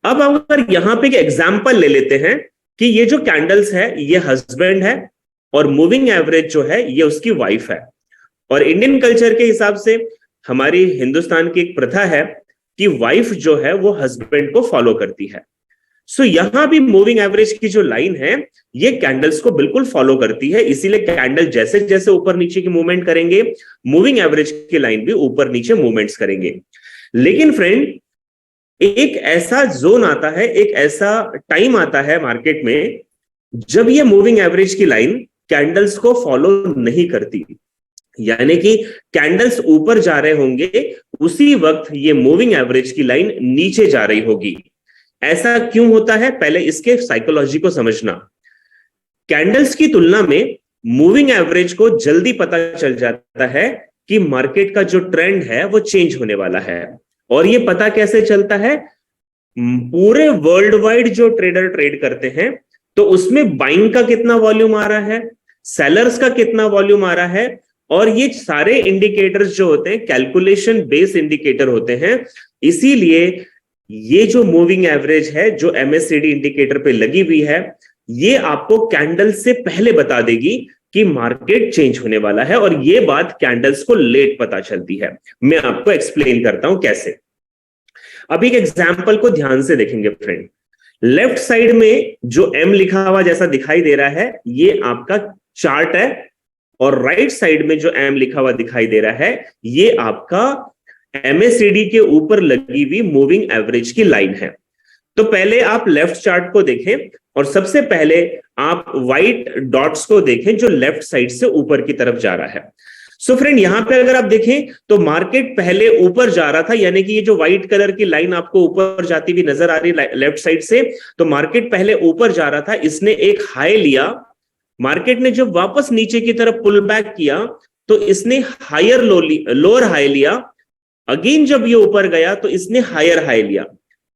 अब अगर यहां पे एक एग्जांपल ले लेते हैं कि ये जो कैंडल्स है ये हस्बैंड है और मूविंग एवरेज जो है ये उसकी वाइफ है। और इंडियन कल्चर के हिसाब से, हमारी हिंदुस्तान की एक प्रथा है कि वाइफ जो है वो हस्बैंड को फॉलो करती है। सो यहां भी मूविंग एवरेज की जो लाइन है ये कैंडल्स को बिल्कुल फॉलो करती है, इसीलिए कैंडल जैसे जैसे ऊपर नीचे की मूवमेंट करेंगे, मूविंग एवरेज की लाइन भी ऊपर नीचे मूवमेंट्स करेंगे। लेकिन फ्रेंड एक ऐसा जोन आता है, एक ऐसा टाइम आता है मार्केट में जब ये मूविंग एवरेज की लाइन कैंडल्स को फॉलो नहीं करती, यानी कि कैंडल्स ऊपर जा रहे होंगे उसी वक्त ये मूविंग एवरेज की लाइन नीचे जा रही होगी। ऐसा क्यों होता है, पहले इसके साइकोलॉजी को समझना। कैंडल्स की तुलना में मूविंग एवरेज को जल्दी पता चल जाता है कि मार्केट का जो ट्रेंड है वो चेंज होने वाला है। और ये पता कैसे चलता है, पूरे वर्ल्ड वाइड जो ट्रेडर ट्रेड करते हैं तो उसमें बाइंग का कितना वॉल्यूम आ रहा है, सेलर्स का कितना वॉल्यूम आ रहा है, और ये सारे इंडिकेटर्स जो होते हैं कैलकुलेशन बेस्ड इंडिकेटर होते हैं। इसीलिए ये जो मूविंग एवरेज है जो एमएससीडी इंडिकेटर पे लगी हुई है, ये आपको कैंडल से पहले बता देगी कि मार्केट चेंज होने वाला है, और ये बात कैंडल्स को लेट पता चलती है। मैं आपको एक्सप्लेन करता हूं कैसे। अब एक एग्जांपल को ध्यान से देखेंगे फ्रेंड। लेफ्ट साइड में जो एम लिखा हुआ जैसा दिखाई दे रहा है, ये आपका चार्ट है और राइट साइड में जो एम लिखा हुआ दिखाई दे रहा है, ये आपका एमएससीडी के ऊपर लगी हुई मूविंग एवरेज की लाइन है। तो पहले आप लेफ्ट चार्ट को देखें और सबसे पहले आप व्हाइट डॉट्स को देखें जो लेफ्ट साइड से ऊपर की तरफ जा रहा है। सो फ्रेंड, यहां पे अगर आप देखें तो मार्केट पहले ऊपर जा रहा था, यानी कि ये जो व्हाइट कलर की लाइन आपको ऊपर जाती हुई नजर आ रही है लेफ्ट साइड से, तो मार्केट पहले ऊपर जा रहा था, इसने एक हाई लिया। मार्केट ने जब वापस नीचे की तरफ पुल बैक किया तो इसने हायर लोअर हाई लिया। अगेन जब ये ऊपर गया तो इसने हायर हाई लिया।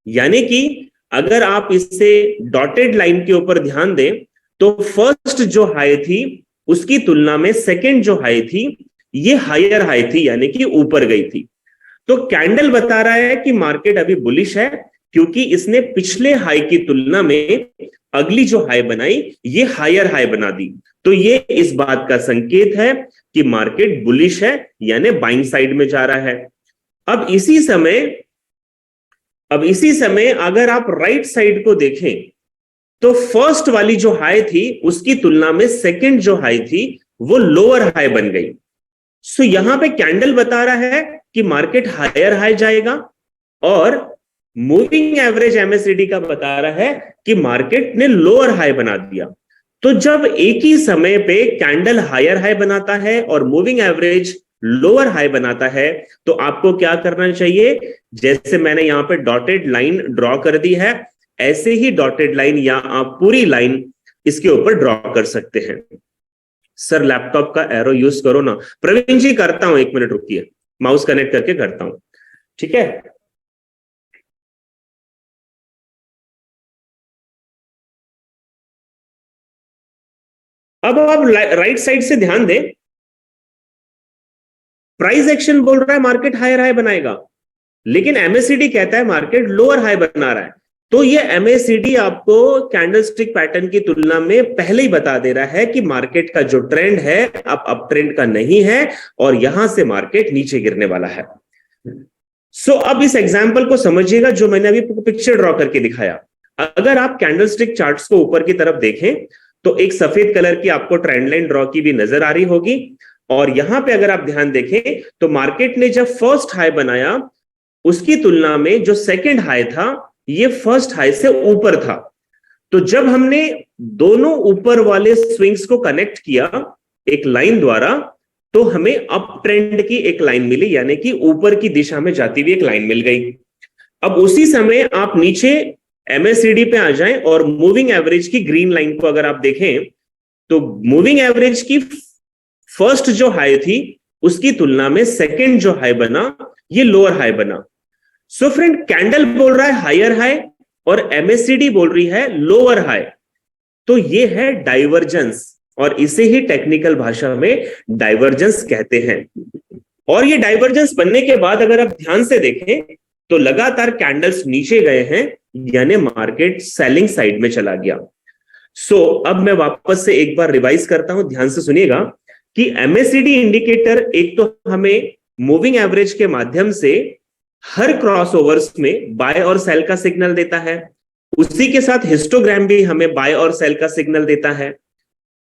यानी कि अगर आप इससे डॉटेड लाइन के ऊपर ध्यान दें तो फर्स्ट जो हाई थी उसकी तुलना में सेकंड जो हाई थी ये हायर हाई थी, यानी कि ऊपर गई थी। तो कैंडल बता रहा है कि मार्केट अभी बुलिश है, क्योंकि इसने पिछले हाई की तुलना में अगली जो हाई बनाई ये हायर हाई बना दी। तो ये इस बात का संकेत है कि मार्केट बुलिश है, यानी बाइंग साइड में जा रहा है। अब इसी समय अगर आप राइट साइड को देखें तो फर्स्ट वाली जो हाई थी उसकी तुलना में सेकंड जो हाई थी वो लोअर हाई बन गई। सो यहां पे कैंडल बता रहा है कि मार्केट हायर हाई जाएगा, और मूविंग एवरेज एमएससीडी का बता रहा है कि मार्केट ने लोअर हाई बना दिया। तो जब एक ही समय पे कैंडल हायर हाई बनाता है और मूविंग एवरेज लोअर हाई बनाता है तो आपको क्या करना चाहिए, जैसे मैंने यहां पे डॉटेड लाइन ड्रॉ कर दी है, ऐसे ही डॉटेड लाइन या आप पूरी लाइन इसके ऊपर ड्रॉ कर सकते हैं। सर लैपटॉप का एरो यूज करो ना। प्रवीण जी करता हूं, 1 मिनट रुकिए, माउस कनेक्ट करके करता हूं, ठीक है। अब आप राइट साइड से ध्यान दें, प्राइस एक्शन बोल रहा है मार्केट हायर हाई बनाएगा, लेकिन एमएससीडी कहता है मार्केट लोअर हाई बना रहा है। तो ये एमएससीडी आपको कैंडलस्टिक पैटर्न की तुलना में पहले ही बता दे रहा है कि मार्केट का जो ट्रेंड है अब ट्रेंड का नहीं है और यहां से मार्केट नीचे गिरने वाला है। सो अब इस एग्जांपल को समझिएगा जो मैंने अभी पिक्चर ड्रॉ करके दिखाया। अगर आप कैंडलस्टिक चार्ट्स को ऊपर की तरफ देखें तो एक सफेद कलर की आपको ट्रेंड लाइन ड्रॉ की भी नजर आ रही होगी, और यहां पे अगर आप ध्यान देखें तो मार्केट ने जब फर्स्ट हाई बनाया उसकी तुलना में जो सेकंड हाई था ये फर्स्ट हाई से ऊपर था। तो जब हमने दोनों ऊपर वाले स्विंग्स को कनेक्ट किया एक लाइन द्वारा तो हमें अप ट्रेंड की एक लाइन मिली, यानी कि ऊपर की दिशा में जाती हुई एक लाइन मिल गई। अब उसी समय आप नीचे एमएससीडी पे आ जाएं और मूविंग एवरेज की ग्रीन लाइन को अगर आप देखें तो मूविंग एवरेज की फर्स्ट जो हाई थी उसकी तुलना में सेकंड जो हाई बना ये लोअर हाई बना। सो फ्रेंड, कैंडल बोल रहा है हायर हाई और एमएससीडी बोल रही है लोअर हाई। तो ये है डाइवर्जेंस, और इसे ही टेक्निकल भाषा में डाइवर्जेंस कहते हैं। और ये डाइवर्जेंस बनने के बाद अगर आप ध्यान से देखें तो लगातार कैंडल्स नीचे गए हैं, यानी मार्केट सेलिंग साइड में चला गया। सो अब मैं वापस से एक बार रिवाइज करता हूं, ध्यान से सुनिएगा कि एमएससीडी इंडिकेटर एक तो हमें मूविंग एवरेज के माध्यम से हर क्रॉसओवर्स में बाय और सेल का सिग्नल देता है, उसी के साथ हिस्टोग्राम भी हमें बाय और सेल का सिग्नल देता है।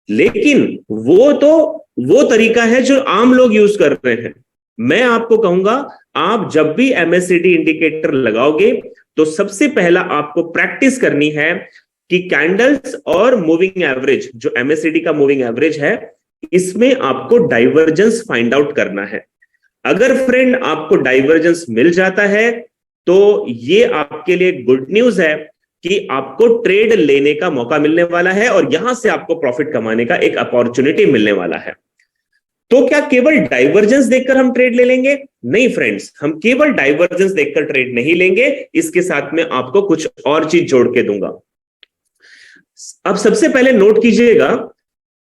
लेकिन वो तरीका है जो आम लोग यूज कर रहे हैं। मैं आपको कहूंगा आप जब भी एमएससीडी इंडिकेटर लगाओगे तो सबसे पहला आपको प्रैक्टिस करनी है कि कैंडल्स और मूविंग एवरेज, जो एमएससीडी का मूविंग एवरेज है, इसमें आपको डाइवर्जेंस फाइंड आउट करना है। अगर फ्रेंड आपको डाइवर्जेंस मिल जाता है तो ये आपके लिए गुड न्यूज है कि आपको ट्रेड लेने का मौका मिलने वाला है और यहां से आपको प्रॉफिट कमाने का एक अपॉर्चुनिटी मिलने वाला है। तो क्या केवल डाइवर्जेंस देखकर हम ट्रेड ले लेंगे? नहीं फ्रेंड्स, हम केवल डाइवर्जेंस देखकर ट्रेड नहीं लेंगे, इसके साथ में आपको कुछ और चीज जोड़ के दूंगा। अब सबसे पहले नोट कीजिएगा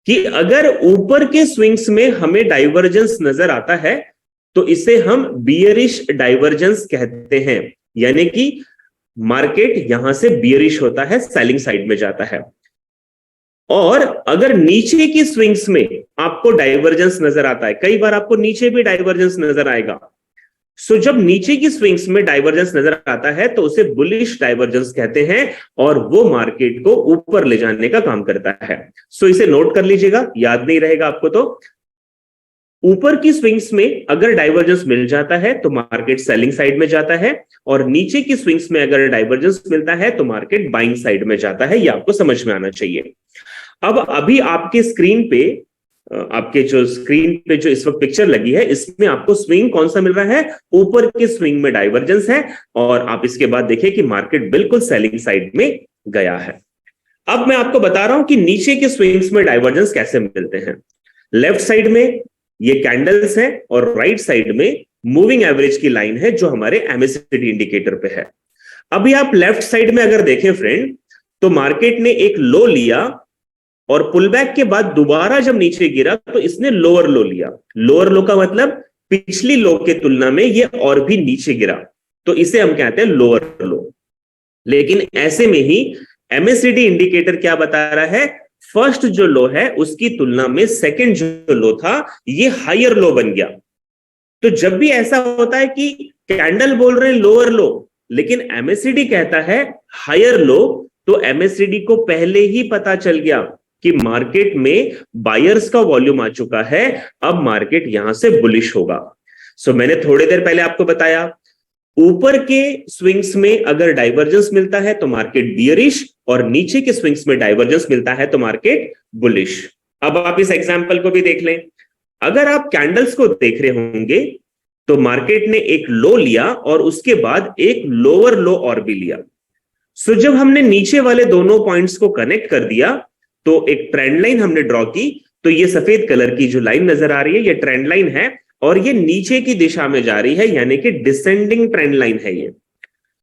कि अगर ऊपर के स्विंग्स में हमें डाइवर्जेंस नजर आता है तो इसे हम बियरिश डाइवर्जेंस कहते हैं, यानी कि मार्केट यहां से बियरिश होता है, सेलिंग साइड में जाता है। और अगर नीचे की स्विंग्स में आपको डाइवर्जेंस नजर आता है, कई बार आपको नीचे भी डाइवर्जेंस नजर आएगा, सो जब नीचे की स्विंग्स में डाइवर्जेंस नजर आता है तो उसे बुलिश डाइवर्जेंस कहते हैं और वो मार्केट को ऊपर ले जाने का काम करता है। सो इसे नोट कर लीजिएगा, याद नहीं रहेगा आपको ऊपर की स्विंग्स में अगर डाइवर्जेंस मिल जाता है तो मार्केट सेलिंग साइड में जाता है, और नीचे की स्विंग्स में अगर डाइवर्जेंस मिलता है तो मार्केट बाइंग साइड में जाता है। ये आपको समझ में आना चाहिए। अब अभी आपके स्क्रीन पे, आपके जो स्क्रीन पे जो इस वक्त पिक्चर लगी है, इसमें आपको स्विंग कौन सा मिल रहा है? ऊपर के स्विंग में डाइवर्जेंस है, और आप इसके बाद देखिए कि मार्केट बिल्कुल सेलिंग साइड में गया है। अब मैं आपको बता रहा हूं कि नीचे के स्विंग्स में डाइवर्जेंस कैसे मिलते हैं। लेफ्ट साइड में ये कैंडल्स है और राइट साइड में मूविंग एवरेज की लाइन है जो हमारे एमएसिडी इंडिकेटर पे है। अभी आप लेफ्ट साइड में अगर देखें फ्रेंड, तो मार्केट ने एक लो लिया और पुल बैक के बाद दोबारा जब नीचे गिरा तो इसने लोअर लो लिया। लोअर लो का मतलब पिछली लो के तुलना में ये और भी नीचे गिरा, तो इसे हम कहते हैं लोअर लो। लेकिन ऐसे में ही एमएसिडी इंडिकेटर क्या बता रहा है? फर्स्ट जो लो है उसकी तुलना में सेकंड जो लो था ये हायर लो बन गया। तो जब भी ऐसा होता है कि कैंडल बोल रहे हैं लोअर लो, लेकिन एमएसिडी कहता है हायर लो, तो एमएसिडी को पहले ही पता चल गया कि मार्केट में बायर्स का वॉल्यूम आ चुका है, अब मार्केट यहां से बुलिश होगा। सो मैंने थोड़ी देर पहले आपको बताया, ऊपर के स्विंग्स में अगर डाइवर्जेंस मिलता है तो मार्केट बियरिश, और नीचे के स्विंग्स में डाइवर्जेंस मिलता है तो मार्केट बुलिश। अब आप इस एग्जांपल को भी देख लें। अगर आप कैंडल्स को देख रहे होंगे तो मार्केट ने एक लो लिया और उसके बाद एक लोअर लो और भी लिया। सो जब हमने नीचे वाले दोनों पॉइंट्स को कनेक्ट कर दिया तो एक ट्रेंड लाइन हमने ड्रॉ की। तो ये सफेद कलर की जो लाइन नजर आ रही है ये ट्रेंड लाइन है, और ये नीचे की दिशा में जा रही है, यानी कि डिसेंडिंग ट्रेंड लाइन है ये।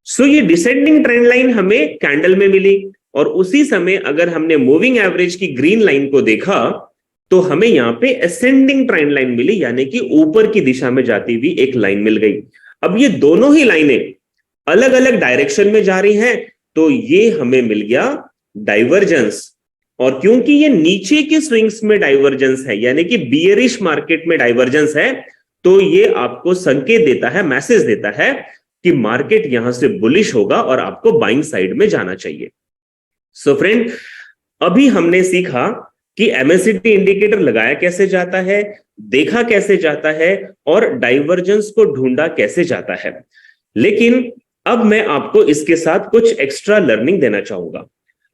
सो ये डिसेंडिंग ट्रेंड लाइन हमें कैंडल में मिली, और उसी समय अगर हमने मूविंग एवरेज की ग्रीन लाइन को देखा तो हमें यहां पे असेंडिंग ट्रेंड लाइन मिली, यानी कि ऊपर की दिशा में जाती हुई एक लाइन मिल गई। अब ये दोनों ही लाइनें अलग अलग डायरेक्शन में जा रही हैं, तो ये हमें मिल गया डाइवर्जेंस। और क्योंकि ये नीचे के स्विंग्स में डाइवर्जेंस है, यानी कि बियरिश मार्केट में डाइवर्जेंस है, तो ये आपको संकेत देता है, मैसेज देता है कि मार्केट यहां से बुलिश होगा और आपको बाइंग साइड में जाना चाहिए। सो फ्रेंड, अभी हमने सीखा कि एमएसिडी इंडिकेटर लगाया कैसे जाता है, देखा कैसे जाता है, और डाइवर्जेंस को ढूंढा कैसे जाता है। लेकिन अब मैं आपको इसके साथ कुछ एक्स्ट्रा लर्निंग देना चाहूंगा।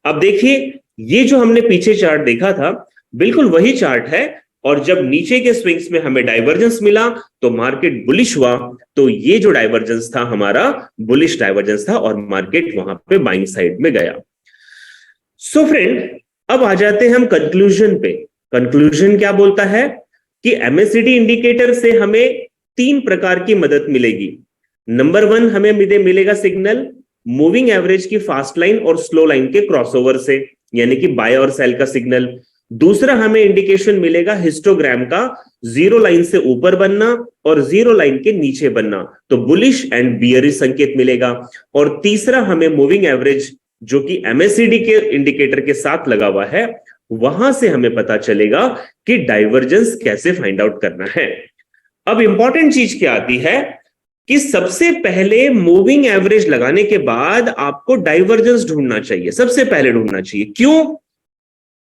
अब देखिए, ये जो हमने पीछे चार्ट देखा था बिल्कुल वही चार्ट है, और जब नीचे के स्विंग्स में हमें डाइवर्जेंस मिला तो मार्केट बुलिश हुआ। तो ये जो डाइवर्जेंस था हमारा बुलिश डाइवर्जेंस था, और मार्केट वहां पे बाइंग साइड में गया। सो फ्रेंड, अब आ जाते हैं हम कंक्लूजन पे। कंक्लूजन क्या बोलता है कि एमएसिडी इंडिकेटर से हमें 3 प्रकार की मदद मिलेगी। नंबर 1, हमें मिलेगा सिग्नल मूविंग एवरेज की फास्ट लाइन और स्लो लाइन के क्रॉसओवर से, यानी कि बाय और सेल का सिग्नल। दूसरा, हमें इंडिकेशन मिलेगा हिस्टोग्राम का जीरो लाइन से ऊपर बनना और जीरो लाइन के नीचे बनना, तो बुलिश एंड बियरिश संकेत मिलेगा। और तीसरा, हमें मूविंग एवरेज जो कि एमएसिडी के इंडिकेटर के साथ लगा हुआ है, वहां से हमें पता चलेगा कि डाइवर्जेंस कैसे फाइंड आउट करना है। अब इंपॉर्टेंट चीज क्या आती है कि सबसे पहले मूविंग एवरेज लगाने के बाद आपको डाइवर्जेंस ढूंढना चाहिए, सबसे पहले ढूंढना चाहिए। क्यों?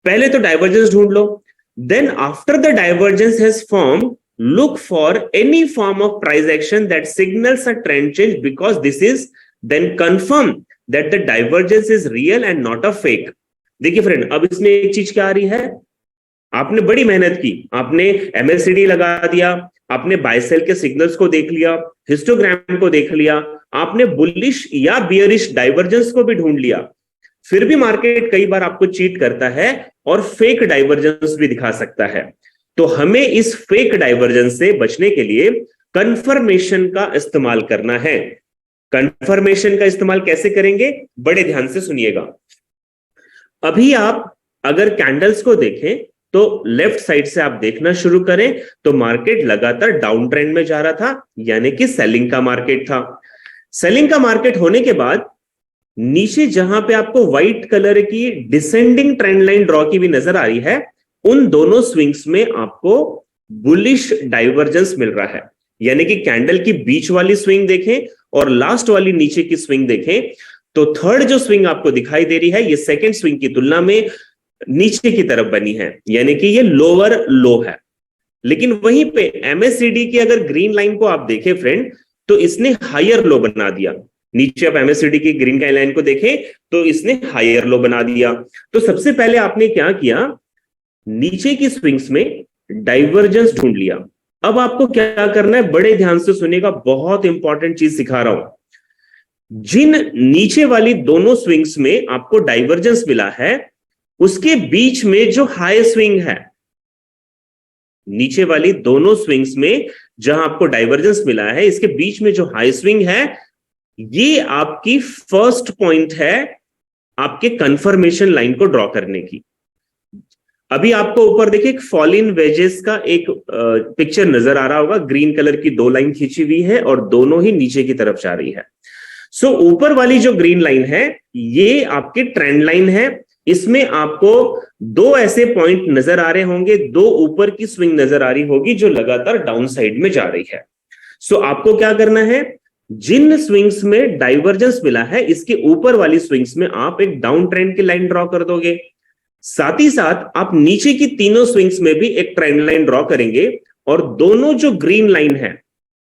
पहले तो डाइवर्जेंस ढूंढ लो, then after the divergence has form, look for any form of price action that signals a trend change, because this is then confirm that the divergence is real and not a fake। देखिए friend, अब इसमें एक चीज क्या आ रही है, आपने बड़ी मेहनत की, आपने एमएसिडी लगा दिया, आपने बाय सेल के सिग्नल्स को देख लिया, हिस्टोग्राम को देख लिया, आपने बुलिश या बियरिश डाइवर्जेंस को भी ढूंढ लिया, फिर भी मार्केट कई बार आपको चीट करता है और फेक डाइवर्जेंस भी दिखा सकता है। तो हमें इस फेक डाइवर्जेंस से बचने के लिए कंफर्मेशन का इस्तेमाल करना है। कंफर्मेशन का इस्तेमाल कैसे करेंगे, बड़े ध्यान से सुनिएगा। अभी आप अगर कैंडल्स को देखें तो लेफ्ट साइड से आप देखना शुरू करें तो मार्केट लगातार डाउन ट्रेंड में जा रहा था, यानी कि सेलिंग का मार्केट था। सेलिंग का मार्केट होने के बाद नीचे जहां पे आपको व्हाइट कलर की डिसेंडिंग ट्रेंड लाइन ड्रॉ की भी नजर आ रही है, उन दोनों स्विंग्स में आपको बुलिश डाइवर्जेंस मिल रहा है। यानी कि कैंडल की बीच वाली स्विंग देखें और लास्ट वाली नीचे की स्विंग देखें तो थर्ड जो स्विंग आपको दिखाई दे रही है ये सेकंड स्विंग की तुलना में नीचे की तरफ बनी है, यानी कि ये लोअर लो है। लेकिन वहीं पे एमएससीडी की अगर ग्रीन लाइन को आप देखें फ्रेंड, तो इसने हायर लो बना दिया। नीचे आप एमएससीडी की ग्रीन का लाइन को देखें तो इसने हायर लो बना दिया। तो सबसे पहले आपने क्या किया, नीचे की स्विंग्स में डाइवर्जेंस ढूंढ लिया। अब आपको क्या करना है, बड़े ध्यान से सुनिएगा, बहुत इंपॉर्टेंट चीज सिखा रहा हूं। जिन नीचे वाली दोनों स्विंग्स में आपको डाइवर्जेंस मिला है, उसके बीच में जो हाई स्विंग है, नीचे वाली दोनों स्विंग्स में जहां आपको डाइवर्जेंस मिला है, इसके बीच में जो हाई स्विंग है, ये आपकी फर्स्ट पॉइंट है आपके कंफर्मेशन लाइन को ड्रॉ करने की। अभी आपको ऊपर देखिए एक फॉल इन वेजेस का एक पिक्चर नजर आ रहा होगा, ग्रीन कलर की दो लाइन खींची हुई है और दोनों ही नीचे की तरफ जा रही है। सो ऊपर वाली जो ग्रीन लाइन है, ये आपकी ट्रेंड लाइन है। इसमें आपको दो ऐसे पॉइंट नजर आ रहे होंगे, दो ऊपर की स्विंग नजर आ रही होगी जो लगातार डाउन साइड में जा रही है। सो आपको क्या करना है, जिन स्विंग्स में डाइवर्जेंस मिला है, इसके ऊपर वाली स्विंग्स में आप एक डाउन ट्रेंड की लाइन ड्रॉ कर दोगे। साथ ही साथ आप नीचे की तीनों स्विंग्स में भी एक ट्रेंड लाइन ड्रॉ करेंगे, और दोनों जो ग्रीन लाइन है,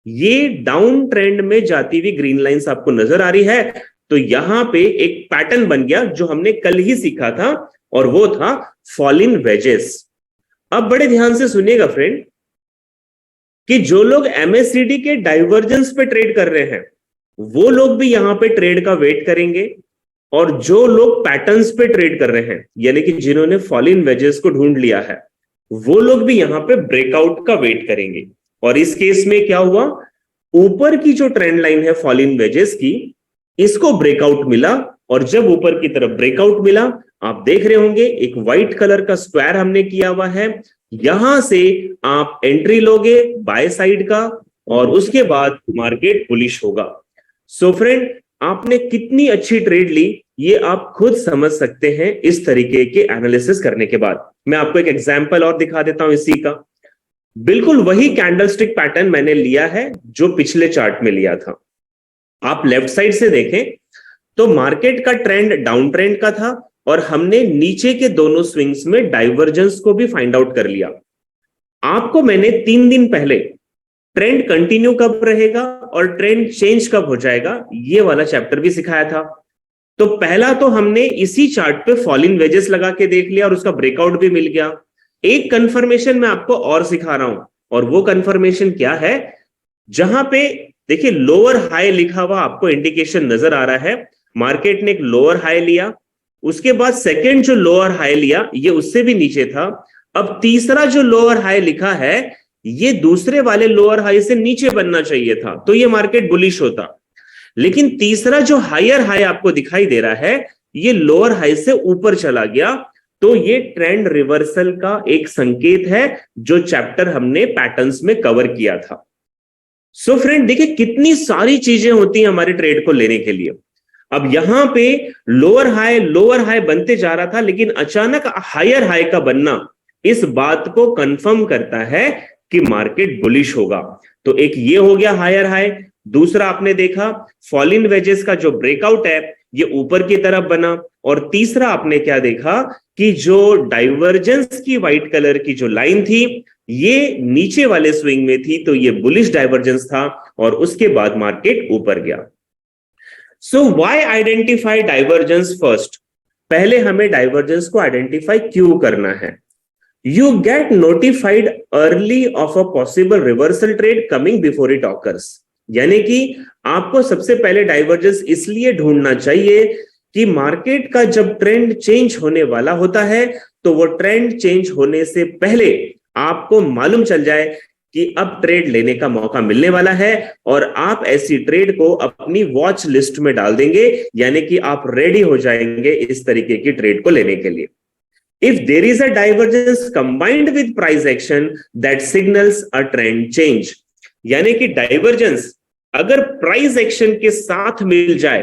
ये डाउन ट्रेंड में जाती हुई ग्रीन लाइंस आपको नजर आ रही है। तो यहां पे एक पैटर्न बन गया जो हमने कल ही सीखा था, और वो था फॉल इन वेजेस। अब बड़े ध्यान से सुनिएगा फ्रेंड, कि जो लोग एमएससीडी के डाइवर्जेंस पे ट्रेड कर रहे हैं, वो लोग भी यहां पे ट्रेड का वेट करेंगे, और जो लोग पैटर्न्स पे ट्रेड कर रहे हैं, यानी कि जिन्होंने फॉल इन वेजेस को ढूंढ लिया है, वो लोग भी यहां पे ब्रेकआउट का वेट करेंगे। और इस केस में क्या हुआ, ऊपर की जो ट्रेंड लाइन है फॉल इन वेजेस की, इसको ब्रेकआउट मिला, और जब ऊपर की तरफ ब्रेकआउट मिला, आप देख रहे होंगे एक व्हाइट कलर का स्क्वायर हमने किया हुआ है, यहां से आप एंट्री लोगे बाय साइड का, और उसके बाद मार्केट बुलिश होगा। सो फ्रेंड, आपने कितनी अच्छी ट्रेड ली, ये आप खुद समझ सकते हैं इस तरीके के एनालिसिस करने के बाद। मैं आपको एक एग्जांपल और दिखा देता हूं इसी का। बिल्कुल वही कैंडलस्टिक पैटर्न मैंने लिया है जो पिछले चार्ट में लिया था। आप लेफ्ट साइड से देखें तो मार्केट का ट्रेंड डाउन ट्रेंड का था, और हमने नीचे के दोनों स्विंग्स में डाइवर्जेंस को भी फाइंड आउट कर लिया। आपको मैंने 3 दिन पहले ट्रेंड कंटिन्यू कब रहेगा और ट्रेंड चेंज कब हो जाएगा, ये वाला चैप्टर भी सिखाया था। तो पहला तो हमने इसी चार्ट पे फॉल इन वेजेस लगा के देख लिया, और उसका ब्रेकआउट भी मिल गया। एक कंफर्मेशन मैं आपको और सिखा रहा हूं, और वो कंफर्मेशन क्या है, जहां पे देखिए लोअर हाई लिखा हुआ आपको इंडिकेशन नजर आ रहा है। मार्केट ने एक लोअर हाई लिया, उसके बाद सेकेंड जो लोअर हाई लिया, ये उससे भी नीचे था। अब तीसरा जो लोअर हाई लिखा है, ये दूसरे वाले लोअर हाई से नीचे बनना चाहिए था, तो ये मार्केट बुलिश होता। लेकिन तीसरा जो हायर हाई आपको दिखाई दे रहा है, ये लोअर हाई से ऊपर चला गया, तो ये ट्रेंड रिवर्सल का एक संकेत है, जो चैप्टर हमने पैटर्न्स में कवर किया था। सो फ्रेंड देखिए कितनी सारी चीजें होती हैं हमारे ट्रेड को लेने के लिए। अब यहां पे लोअर हाई बनते जा रहा था, लेकिन अचानक हायर हाई का बनना इस बात को कंफर्म करता है कि मार्केट बुलिश होगा। तो एक ये हो गया हायर हाई। दूसरा आपने देखा फॉल इन वेजेस का जो ब्रेकआउट है, ये ऊपर की तरफ बना। और तीसरा आपने क्या देखा कि जो डाइवर्जेंस की व्हाइट कलर की जो लाइन थी, ये नीचे वाले स्विंग में थी, तो ये बुलिश डाइवर्जेंस था, और उसके बाद मार्केट ऊपर गया। So why identify divergence first? पहले हमें डाइवर्जेंस को आइडेंटिफाई क्यों करना है? You get notified early of a possible reversal trade coming before it occurs. यानी कि आपको सबसे पहले डाइवर्जेंस इसलिए ढूंढना चाहिए कि मार्केट का जब ट्रेंड चेंज होने वाला होता है, तो वो ट्रेंड चेंज होने से पहले आपको मालूम चल जाए कि अब ट्रेड लेने का मौका मिलने वाला है, और आप ऐसी ट्रेड को अपनी वॉच लिस्ट में डाल देंगे, यानी कि आप रेडी हो जाएंगे इस तरीके की ट्रेड को लेने के लिए। If there is a divergence combined with price action that signals a trend change, यानी कि डाइवर्जेंस अगर प्राइस एक्शन के साथ मिल जाए,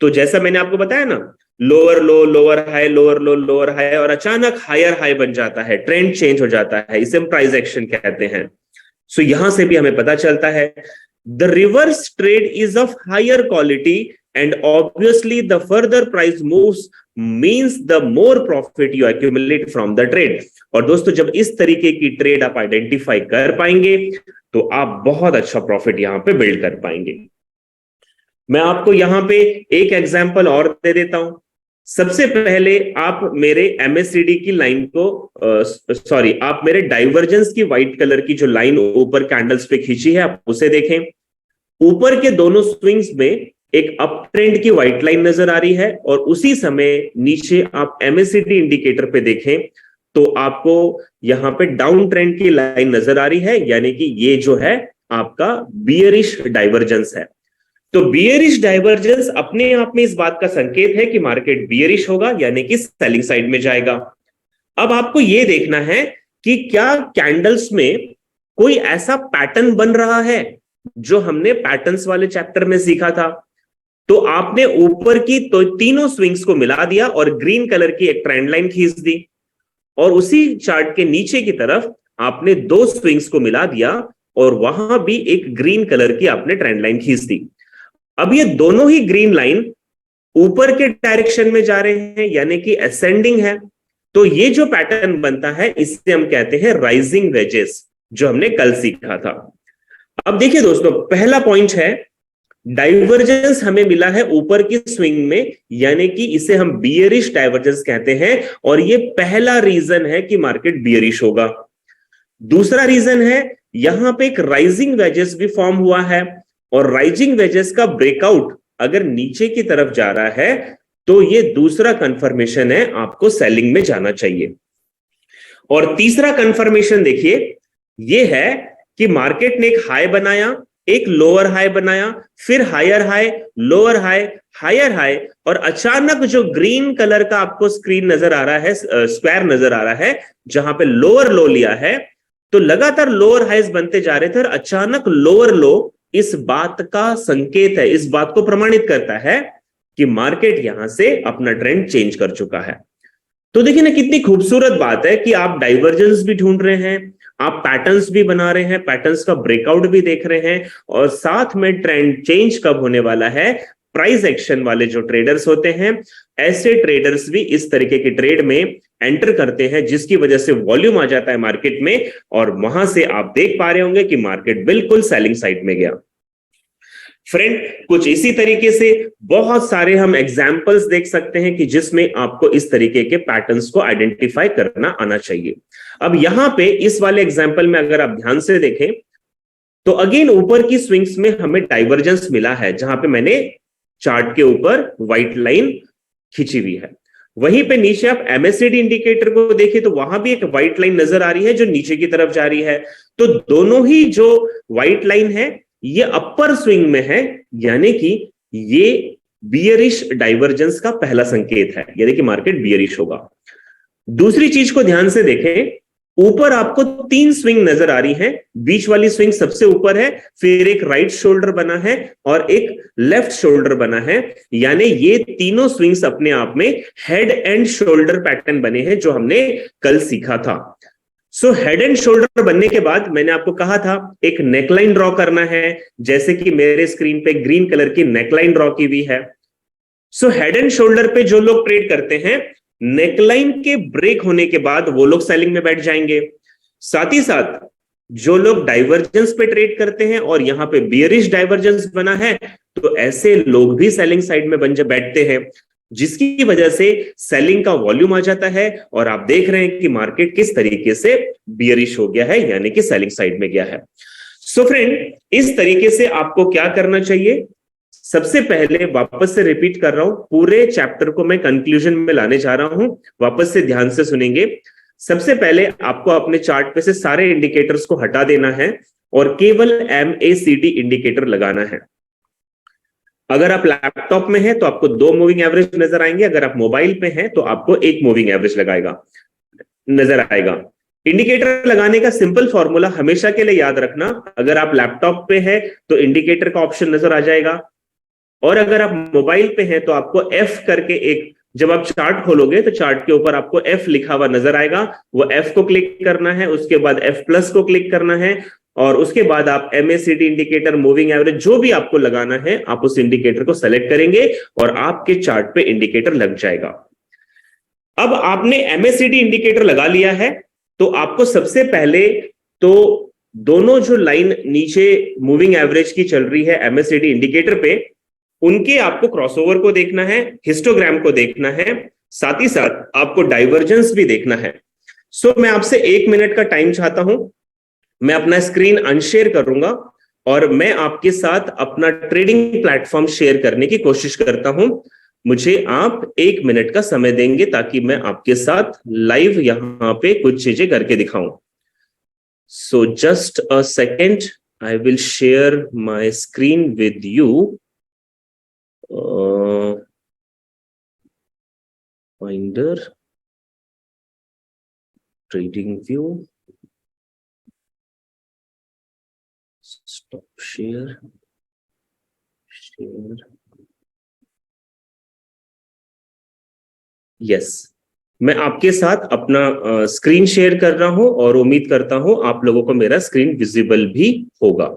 तो जैसा मैंने आपको बताया ना, लोअर लो लोअर हाई, लोअर लो लोअर हाई, और अचानक हायर हाई बन जाता है, ट्रेंड चेंज हो जाता है, इसे हम प्राइस एक्शन कहते हैं। सो यहां से भी हमें पता चलता है the reverse trade is of higher quality and obviously the further price moves means the more profit you accumulate from the trade। और दोस्तों जब इस तरीके की ट्रेड आप आइडेंटिफाई कर पाएंगे तो आप बहुत अच्छा प्रॉफिट यहां पे बिल्ड कर पाएंगे। मैं आपको यहां पे एक एग्जांपल और दे देता हूं। सबसे पहले आप मेरे एमएससीडी की लाइन को आप मेरे डाइवर्जेंस की व्हाइट कलर की जो लाइन ऊपर कैंडल्स पे खींची है आप उसे देखें। ऊपर के दोनों स्विंग्स में एक अप ट्रेंड की व्हाइट लाइन नजर आ रही है और उसी समय नीचे आप एमएससीडी इंडिकेटर पे देखें तो आपको यहां पे डाउन ट्रेंड की लाइन नजर आ रही है, यानी कि ये जो है आपका बियरिश डाइवर्जेंस है। तो बियरिश डाइवर्जेंस अपने आप में इस बात का संकेत है कि मार्केट बियरिश होगा, यानी कि सेलिंग साइड में जाएगा। अब आपको यह देखना है कि क्या कैंडल्स में कोई ऐसा पैटर्न बन रहा है जो हमने पैटर्न्स वाले चैप्टर में सीखा था। तो आपने ऊपर की तो तीनों स्विंग्स को मिला दिया और ग्रीन कलर की एक ट्रेंड लाइन खींच दी, और उसी चार्ट के नीचे की तरफ आपने दो स्विंग्स को मिला दिया और वहां भी एक ग्रीन कलर की आपने ट्रेंड लाइन खींच दी। अब ये दोनों ही ग्रीन लाइन ऊपर के डायरेक्शन में जा रहे हैं, यानी कि असेंडिंग है। तो ये जो पैटर्न बनता है इसे हम कहते हैं राइजिंग वेजेस, जो हमने कल सीखा था। अब देखिए दोस्तों, पहला पॉइंट है डाइवर्जेंस हमें मिला है ऊपर की स्विंग में, यानी कि इसे हम बियरिश डाइवर्जेंस कहते हैं, और ये पहला रीजन है कि मार्केट बियरिश होगा। दूसरा रीजन है यहां पे एक राइजिंग वेजेस भी फॉर्म हुआ है, और राइजिंग वेजेस का ब्रेकआउट अगर नीचे की तरफ जा रहा है तो ये दूसरा कंफर्मेशन है, आपको सेलिंग में जाना चाहिए। और तीसरा कंफर्मेशन देखिए, ये है कि मार्केट ने एक हाई बनाया, एक लोअर हाई बनाया, फिर higher high, lower high, higher high, और अचानक जो ग्रीन कलर का आपको स्क्रीन नजर आ रहा है, स्क्वायर नजर आ रहा है, जहां पे लोअर लो लिया है, तो लगातार लोअर हाइज बनते जा रहे थे और अचानक लोअर लो इस बात का संकेत है, इस बात को प्रमाणित करता है कि मार्केट यहां से अपना ट्रेंड चेंज कर चुका है। तो देखिए ना, कितनी खूबसूरत बात है कि आप डाइवर्जेंस भी ढूंढ रहे हैं, आप पैटर्न्स भी बना रहे हैं, पैटर्न्स का ब्रेकआउट भी देख रहे हैं, और साथ में ट्रेंड चेंज कब होने वाला है, प्राइस एक्शन वाले जो ट्रेडर्स होते हैं, ऐसे ट्रेडर्स भी इस तरीके की ट्रेड में एंटर करते हैं, जिसकी वजह से वॉल्यूम आ जाता है मार्केट में, और वहां से आप देख पा रहे होंगे कि मार्केट बिल्कुल सेलिंग साइड में गया। फ्रेंड, कुछ इसी तरीके से बहुत सारे हम एग्जाम्पल्स देख सकते हैं कि जिसमें आपको इस तरीके के पैटर्न्स को आइडेंटिफाई करना आना चाहिए। अब यहां पे इस वाले एग्जाम्पल में अगर आप ध्यान से देखें तो अगेन ऊपर की स्विंग्स में हमें डाइवर्जेंस मिला है, जहां पे मैंने चार्ट के ऊपर व्हाइट लाइन खींची हुई है। वहीं पे नीचे आप एमएससीडी इंडिकेटर को देखें तो वहां भी एक व्हाइट लाइन नजर आ रही है जो नीचे की तरफ जा रही है। तो दोनों ही जो व्हाइट लाइन है ये अपर स्विंग में है, यानी कि ये बियरिश डाइवर्जेंस का पहला संकेत है, यानी कि मार्केट बियरिश होगा। दूसरी चीज को ध्यान से देखें, ऊपर आपको तीन स्विंग नजर आ रही है, बीच वाली स्विंग सबसे ऊपर है, फिर एक राइट शोल्डर बना है और एक लेफ्ट शोल्डर बना है, यानी ये तीनों स्विंग्स अपने आप में हेड एंड शोल्डर पैटर्न बने हैं जो हमने कल सीखा था। सो हेड एंड शोल्डर बनने के बाद मैंने आपको कहा था एक नेकलाइन ड्रॉ करना है, जैसे कि मेरे स्क्रीन पे ग्रीन कलर की नेकलाइन ड्रॉ की हुई है। सो हेड एंड शोल्डर पे जो लोग ट्रेड करते हैं, नेकलाइन के ब्रेक होने के बाद वो लोग सेलिंग में बैठ जाएंगे। साथ ही साथ जो लोग डाइवर्जेंस पे ट्रेड करते हैं और यहां पे बियरिश डाइवर्जेंस बना है, तो ऐसे लोग भी सेलिंग साइड में बैठते हैं, जिसकी वजह से सेलिंग का वॉल्यूम आ जाता है और आप देख रहे हैं कि मार्केट किस तरीके से बियरिश हो गया है, यानी कि सेलिंग साइड में गया है। सो फ्रेंड, इस तरीके से आपको क्या करना चाहिए, सबसे पहले वापस से रिपीट कर रहा हूं, पूरे चैप्टर को मैं कंक्लूजन में लाने जा रहा हूं, वापस से ध्यान से सुनेंगे। सबसे पहले आपको अपने चार्ट पे से सारे इंडिकेटर्स को हटा देना है और केवल MACD इंडिकेटर लगाना है। अगर आप लैपटॉप में हैं तो आपको 2 मूविंग एवरेज नजर आएंगे, अगर आप मोबाइल पे हैं तो आपको 1 मूविंग एवरेज नजर आएगा। इंडिकेटर लगाने का सिंपल फॉर्मूला हमेशा के लिए याद रखना, अगर आप लैपटॉप पे है तो इंडिकेटर का ऑप्शन नजर आ जाएगा, और अगर आप मोबाइल पे हैं तो आपको F करके एक, जब आप चार्ट खोलोगे तो चार्ट के ऊपर आपको F लिखा हुआ नजर आएगा, वो F को क्लिक करना है, उसके बाद F+ को क्लिक करना है, और उसके बाद आप MACD इंडिकेटर, मूविंग एवरेज, जो भी आपको लगाना है आप उस इंडिकेटर को सेलेक्ट करेंगे और आपके चार्ट पे इंडिकेटर लग जाएगा। अब आपने MACD इंडिकेटर लगा लिया है तो आपको सबसे पहले तो दोनों जो लाइन नीचे मूविंग एवरेज की चल रही है MACD इंडिकेटर पे, उनके आपको क्रॉसओवर को देखना है, हिस्टोग्राम को देखना है, साथ ही साथ आपको डाइवर्जेंस भी देखना है। सो मैं आपसे 1 मिनट का टाइम चाहता हूं। मैं अपना स्क्रीन अनशेयर करूंगा और मैं आपके साथ अपना ट्रेडिंग प्लेटफॉर्म शेयर करने की कोशिश करता हूं। मुझे आप 1 मिनट का समय देंगे ताकि मैं आपके साथ लाइव यहां पे कुछ चीजें करके दिखाऊं। So just a second, I will share my screen with you. Finder, trading view, stop share, share, yes, मैं आपके साथ अपना स्क्रीन शेयर कर रहा हूं और उम्मीद करता हूं आप लोगों को मेरा स्क्रीन विजिबल भी होगा।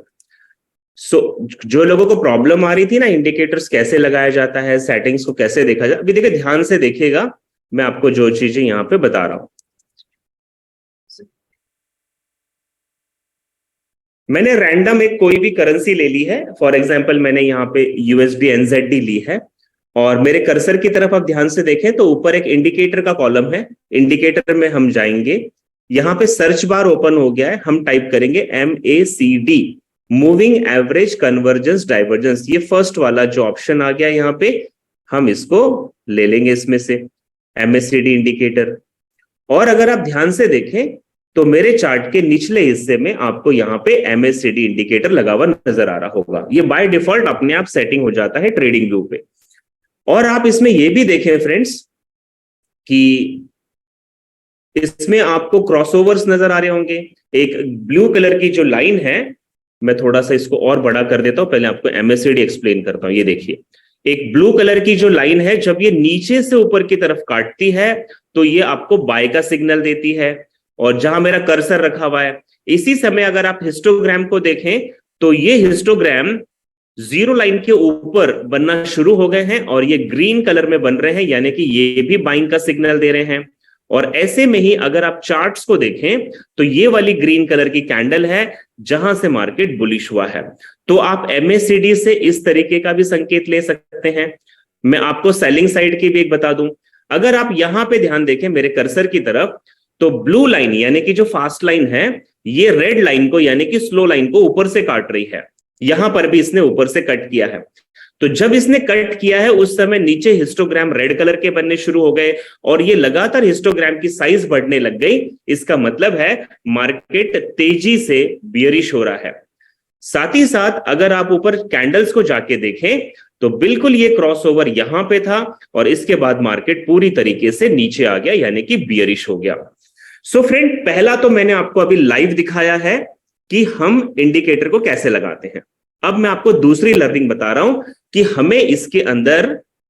सो जो लोगों को प्रॉब्लम आ रही थी ना, इंडिकेटर्स कैसे लगाया जाता है, सेटिंग्स को कैसे देखा जाए, अभी देखिए ध्यान से देखिएगा, मैं आपको जो चीजें यहां पे बता रहा हूं। मैंने रैंडम एक कोई भी करेंसी ले ली है, फॉर एग्जांपल मैंने यहाँ पे USD NZD ली है और मेरे कर्सर की तरफ आप ध्यान से देखें तो ऊपर एक इंडिकेटर का कॉलम है। इंडिकेटर में हम जाएंगे, यहाँ पे सर्च बार ओपन हो गया है, हम टाइप करेंगे MACD, moving average convergence divergence. ये फर्स्ट वाला जो ऑप्शन आ गया यहाँ पे, हम इसको ले लेंगे इसमें से, MACD इंडिकेटर। और अगर आप ध्यान से देखें तो मेरे चार्ट के निचले हिस्से में आपको यहाँ पे MACD इंडिकेटर लगा हुआ नजर आ रहा होगा। ये बाय डिफॉल्ट अपने आप सेटिंग हो जाता है ट्रेडिंग व्यू पे। और आप इसमें ये भी देखें फ्रेंड्स कि इसमें आपको क्रॉसओवर्स नजर आ रहे होंगे। एक ब्लू कलर की जो लाइन है, मैं थोड़ा सा इसको और बड़ा कर देता हूं, पहले आपको MACD एक्सप्लेन करता हूं। ये देखिए, एक ब्लू कलर की जो लाइन है, जब ये नीचे से ऊपर की तरफ काटती है तो ये आपको बाय का सिग्नल देती है। और जहां मेरा कर्सर रखा हुआ है, इसी समय अगर आप हिस्टोग्राम को देखें तो ये हिस्टोग्राम जीरो लाइन के ऊपर बनना शुरू हो गए हैं और ये ग्रीन कलर में बन रहे हैं, यानी कि ये भी बाइंग का सिग्नल दे रहे हैं। और ऐसे में ही अगर आप चार्ट्स को देखें तो ये वाली ग्रीन कलर की कैंडल है जहां से मार्केट बुलिश हुआ है। तो आप MACD से इस तरीके का भी संकेत ले सकते हैं। मैं आपको सेलिंग साइड की भी एक बता दूं, अगर आप यहां पे ध्यान देखें मेरे कर्सर की तरफ, तो ब्लू लाइन यानी कि जो फास्ट लाइन है, ये रेड लाइन को यानी कि स्लो लाइन को ऊपर से काट रही है। यहां पर भी इसने ऊपर से कट किया है। तो जब इसने कट किया है उस समय नीचे हिस्टोग्राम रेड कलर के बनने शुरू हो गए और ये लगातार हिस्टोग्राम की साइज बढ़ने लग गई। इसका मतलब है मार्केट तेजी से बियरिश हो रहा है। साथ ही साथ अगर आप ऊपर कैंडल्स को जाके देखें तो बिल्कुल ये क्रॉसओवर यहां पे था और इसके बाद मार्केट पूरी तरीके से नीचे आ गया, यानी कि बियरिश हो गया। सो फ्रेंड, पहला तो मैंने आपको अभी लाइव दिखाया है कि हम इंडिकेटर को कैसे लगाते हैं। अब मैं आपको दूसरी लर्निंग बता रहा हूं कि हमें इसके अंदर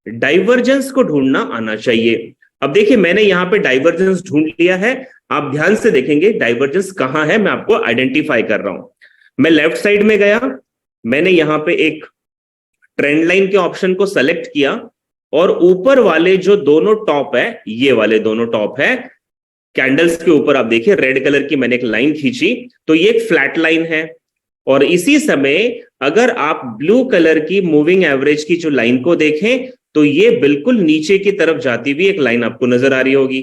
डाइवर्जेंस को ढूंढना आना चाहिए। अब देखिए, मैंने यहां पे डाइवर्जेंस ढूंढ लिया है। आप ध्यान से देखेंगे डाइवर्जेंस कहां है, मैं आपको आइडेंटिफाई कर रहा हूं। मैं लेफ्ट साइड में गया, मैंने यहां पे एक ट्रेंड लाइन के ऑप्शन को सेलेक्ट किया और ऊपर वाले जो दोनों टॉप है, ये वाले दोनों टॉप है कैंडल्स के ऊपर, आप देखिए रेड कलर की मैंने एक लाइन खींची तो ये एक फ्लैट लाइन है। और इसी समय अगर आप ब्लू कलर की मूविंग एवरेज की जो लाइन को देखें तो ये बिल्कुल नीचे की तरफ जाती हुई एक लाइन आपको नजर आ रही होगी।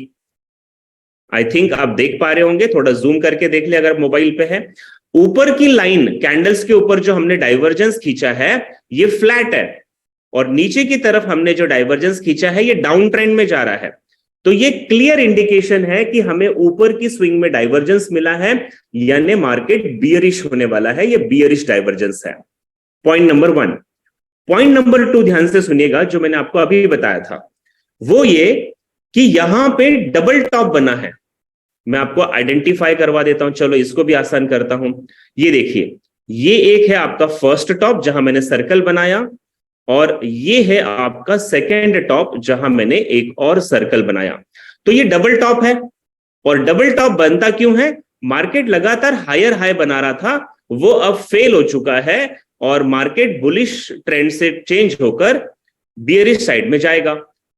आई थिंक आप देख पा रहे होंगे, थोड़ा जूम करके देख ले अगर मोबाइल पे है। ऊपर की लाइन कैंडल्स के ऊपर जो हमने डाइवर्जेंस खींचा है ये फ्लैट है और नीचे की तरफ हमने जो डाइवर्जेंस खींचा है ये डाउन ट्रेंड में जा रहा है। तो ये क्लियर इंडिकेशन है कि हमें ऊपर की स्विंग में डाइवर्जेंस मिला है, यानी मार्केट बियरिश होने वाला है। ये बियरिश डाइवर्जेंस है। Point number 1। पॉइंट नंबर 2 ध्यान से सुनिएगा, जो मैंने आपको अभी बताया था वो ये कि यहां पे डबल टॉप बना है। मैं आपको आइडेंटिफाई करवा देता हूं, चलो इसको भी आसान करता हूं। ये देखिए, ये एक है आपका फर्स्ट टॉप जहां मैंने सर्कल बनाया और ये है आपका सेकेंड टॉप जहां मैंने एक और सर्कल बनाया। तो ये डबल टॉप है। और डबल टॉप बनता क्यों है? मार्केट लगातार हायर हाई बना रहा था वो अब फेल हो चुका है और मार्केट बुलिश ट्रेंड से चेंज होकर बियरिश साइड में जाएगा।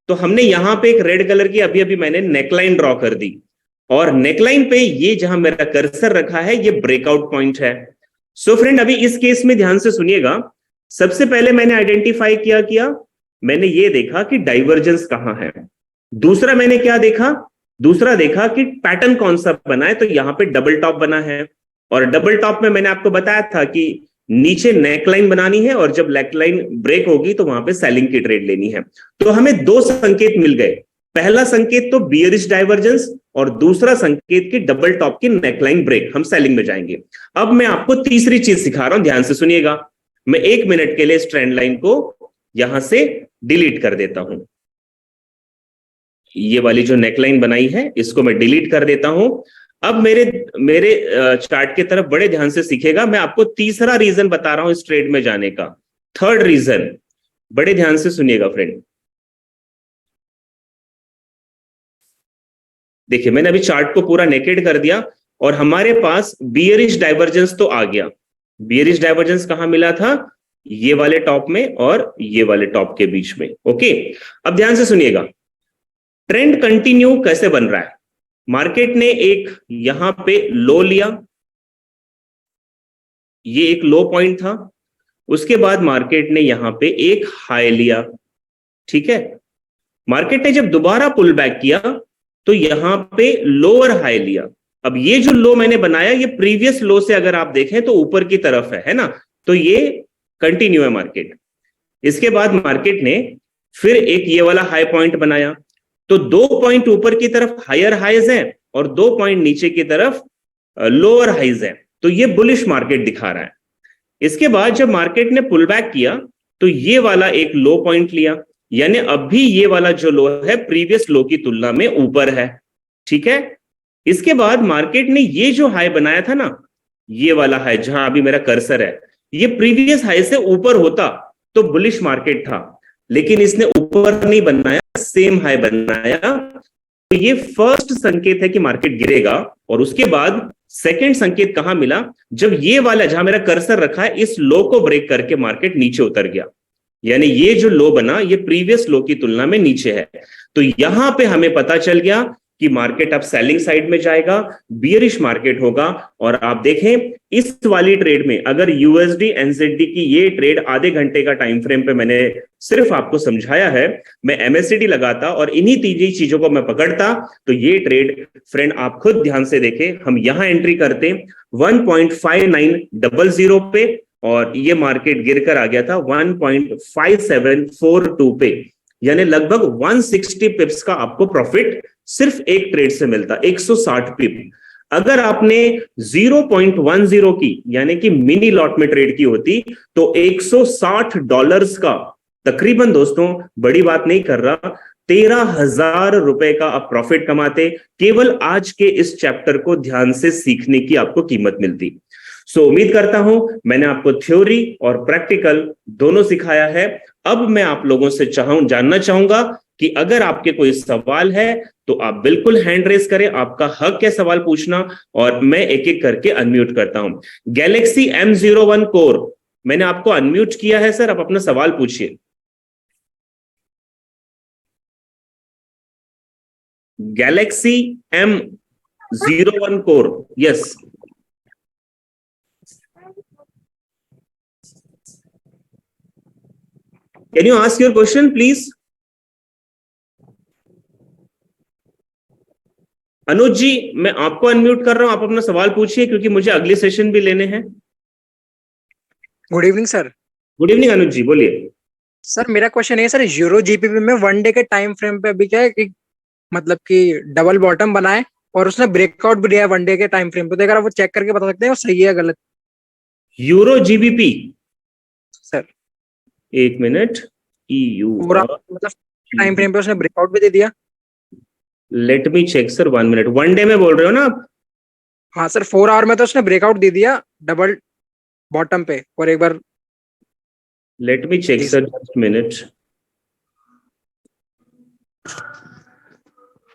तो हमने यहां पे एक रेड कलर की अभी अभी मैंने नेकलाइन ड्रॉ कर दी, और नेकलाइन पे ये जहां मेरा कर्सर रखा है ये ब्रेकआउट पॉइंट है। सो फ्रेंड अभी इस केस में ध्यान से सुनिएगा। सबसे पहले मैंने आइडेंटिफाई किया मैंने ये देखा कि डाइवर्जेंस कहां है। दूसरा मैंने क्या देखा, दूसरा देखा कि पैटर्न कौन सा बना है, तो यहां पे डबल टॉप बना है, और डबल टॉप में मैंने आपको बताया था कि नीचे नेकलाइन बनानी है और जब नेकलाइन ब्रेक होगी तो वहां पे सेलिंग की ट्रेड लेनी है। तो हमें दो संकेत मिल गए, पहला संकेत तो बियरिश डाइवर्जेंस और दूसरा संकेत की डबल टॉप की नेकलाइन ब्रेक, हम सेलिंग में जाएंगे। अब मैं आपको तीसरी चीज सिखा रहा हूं, ध्यान से सुनिएगा। मैं 1 मिनट के लिए इस ट्रेंड लाइन को यहां से डिलीट कर देता हूं। ये वाली जो नेकलाइन बनाई है इसको मैं डिलीट कर देता हूं। अब मेरे मेरे चार्ट की तरफ बड़े ध्यान से सीखेगा। मैं आपको तीसरा रीजन बता रहा हूं इस ट्रेड में जाने का, थर्ड रीजन, बड़े ध्यान से सुनिएगा फ्रेंड। देखिए मैंने अभी चार्ट को पूरा नेकेड कर दिया और हमारे पास बियरिश डाइवर्जेंस तो आ गया। बियरिश डाइवर्जेंस कहां मिला था, ये वाले टॉप में और ये वाले टॉप के बीच में। ओके, अब ध्यान से सुनिएगा, ट्रेंड कंटिन्यू कैसे बन रहा है। मार्केट ने एक यहां पे लो लिया, ये एक लो पॉइंट था, उसके बाद मार्केट ने यहां पे एक हाई लिया, ठीक है। मार्केट ने जब दोबारा पुल बैक किया तो यहां पे लोअर हाई लिया। अब ये जो लो मैंने बनाया ये प्रीवियस लो से अगर आप देखें तो ऊपर की तरफ है ना, तो ये कंटिन्यू है मार्केट। इसके बाद मार्केट ने फिर एक ये वाला हाई पॉइंट बनाया, तो 2 पॉइंट ऊपर की तरफ हायर हाइज है और 2 पॉइंट नीचे की तरफ लोअर हाइज है, तो ये बुलिश मार्केट दिखा रहा है। इसके बाद जब मार्केट ने पुल बैक किया तो ये वाला एक लो पॉइंट लिया, यानी अब भी ये वाला जो लो है प्रीवियस लो की तुलना में ऊपर है, ठीक है। इसके बाद मार्केट ने ये जो हाई बनाया था ना, ये वाला हाई जहां अभी मेरा कर्सर है, ये प्रीवियस हाई से ऊपर होता तो बुलिश मार्केट था, लेकिन इसने ऊपर नहीं बनाया, सेम हाई बनाया, तो ये फर्स्ट संकेत है कि मार्केट गिरेगा। और उसके बाद सेकंड संकेत कहां मिला, जब ये वाला जहां मेरा कर्सर रखा है इस लो को ब्रेक करके मार्केट नीचे उतर गया, यानी ये जो लो बना ये प्रीवियस लो की तुलना में नीचे है। तो यहां पे हमें पता चल गया कि मार्केट अब सेलिंग साइड में जाएगा, बियरिश मार्केट होगा। और आप देखें इस वाली ट्रेड में अगर यूएसडी एनजेडी की ये ट्रेड आधे घंटे का टाइम फ्रेम पे मैंने सिर्फ आपको समझाया है, मैं एमएससीडी लगाता और इन्हीं तीन चीजों को मैं पकड़ता तो ये ट्रेड फ्रेंड आप खुद ध्यान से देखें, हम यहां एंट्री करते 1.5900 पे और ये मार्केट गिरकर आ गया था 1.5742 पे, यानी लगभग 160 पिप्स का आपको प्रॉफिट सिर्फ एक ट्रेड से मिलता, 160 पिप। अगर आपने 0.10 की यानी कि मिनी लॉट में ट्रेड की होती तो $160 का तकरीबन, दोस्तों बड़ी बात नहीं कर रहा, 13,000 का आप प्रॉफिट कमाते, केवल आज के इस चैप्टर को ध्यान से सीखने की आपको कीमत मिलती। सो उम्मीद करता हूं मैंने आपको थ्योरी और प्रैक्टिकल दोनों सिखाया है। अब मैं आप लोगों से जानना चाहूंगा कि अगर आपके कोई सवाल है तो आप बिल्कुल हैंड रेस करें, आपका हक है सवाल पूछना, और मैं एक एक करके अनम्यूट करता हूं। गैलेक्सी M01 कोर, मैंने आपको अनम्यूट किया है सर, आप अपना सवाल पूछिए। Galaxy M01 core, yes. Can you ask your question, please? अनुज जी, मैं आपको अनम्यूट कर रहा हूं, आप अपना सवाल पूछिए क्योंकि मुझे अगले सेशन भी लेने हैं। Good evening sir. Good evening Anuj ji, बोलिए। सर मेरा क्वेश्चन है सर, यूरो जीपीपी में 1 डे के टाइम फ्रेम पे अभी क्या है कि मतलब कि डबल बॉटम बनाए और उसने ब्रेकआउट भी दिया है 1 डे के टाइम फ्रेम पे, तो अगर आप वो चेक करके बता सकते हैं वो सही है गलत? Euro GBP sir 1 minute, EU पूरा मतलब टाइम फ्रेम पे उसने ब्रेकआउट भी दे दिया। लेट मी चेक सर, 1 मिनट, 1 डे में बोल रहे हो ना आप? हाँ सर, 4 आवर में तो उसने ब्रेकआउट दे दिया डबल बॉटम पे, और एक बार let me check sir, just minute.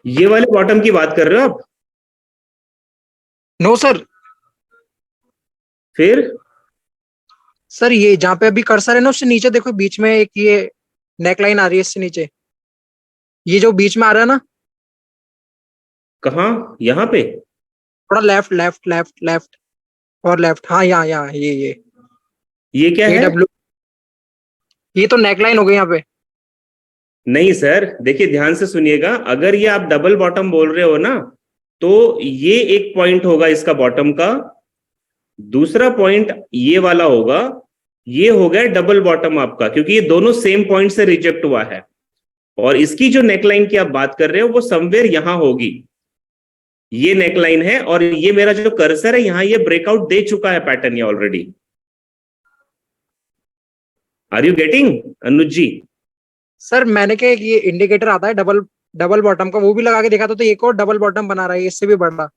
ये वाले बॉटम की बात कर रहे हो आप? नो सर, फिर सर ये जहाँ पे अभी कर्सर है ना, उससे नीचे देखो, बीच में एक ये नेकलाइन आ रही है, इससे नीचे ये जो बीच में आ रहा है ना, कहाँ? यहाँ पे? थोड़ा लेफ्ट लेफ्ट लेफ्ट लेफ्ट और लेफ्ट, हाँ यहाँ यहाँ ये क्या ये है? डब्ल्यू, ये तो नेकलाइन हो गई यहाँ पे। नहीं सर, देखिए ध्यान से सुनिएगा, अगर ये आप डबल बॉटम बोल रहे हो ना, तो ये एक पॉइंट होगा इसका बॉटम का, दूसरा पॉइंट ये वाला होगा, ये हो गया डबल बॉटम आपका, क्योंकि ये दोनों सेम पॉइंट से रिजेक्ट हुआ है। और इसकी जो नेकलाइन की आप बात कर रहे हो वो समवेयर यहां होगी, ये नेकलाइन है, और ये मेरा जो कर्सर है यहां, ये ब्रेकआउट दे चुका है पैटर्न ये already. Are you getting Anuj ji? Sir मैंने क्या, ये इंडिकेटर आता है डबल डबल बॉटम का, वो भी लगा के देखा था, तो एक और डबल बॉटम बना रहा है, इससे भी बड़ा।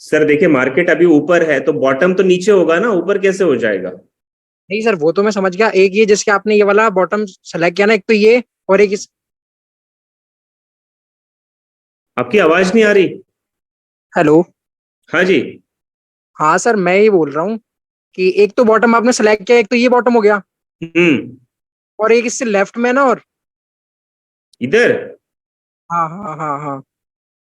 सर देखिए, मार्केट अभी ऊपर है तो बॉटम तो नीचे होगा ना, ऊपर कैसे हो जाएगा? नहीं सर, वो तो मैं समझ गया, एक ये जिसके आपने ये वाला बॉटम सेलेक्ट किया ना, एक तो ये, और एक इस। आपकी आवाज नहीं आ रही। हेलो। हाँ जी। हाँ सर, मैं ये बोल रहा हूँ कि एक तो बॉटम आपने सेलेक्ट किया, एक तो ये बॉटम हो गया, हम्म। और एक इससे लेफ्ट में ना, और इधर? हाँ हाँ हाँ हाँ।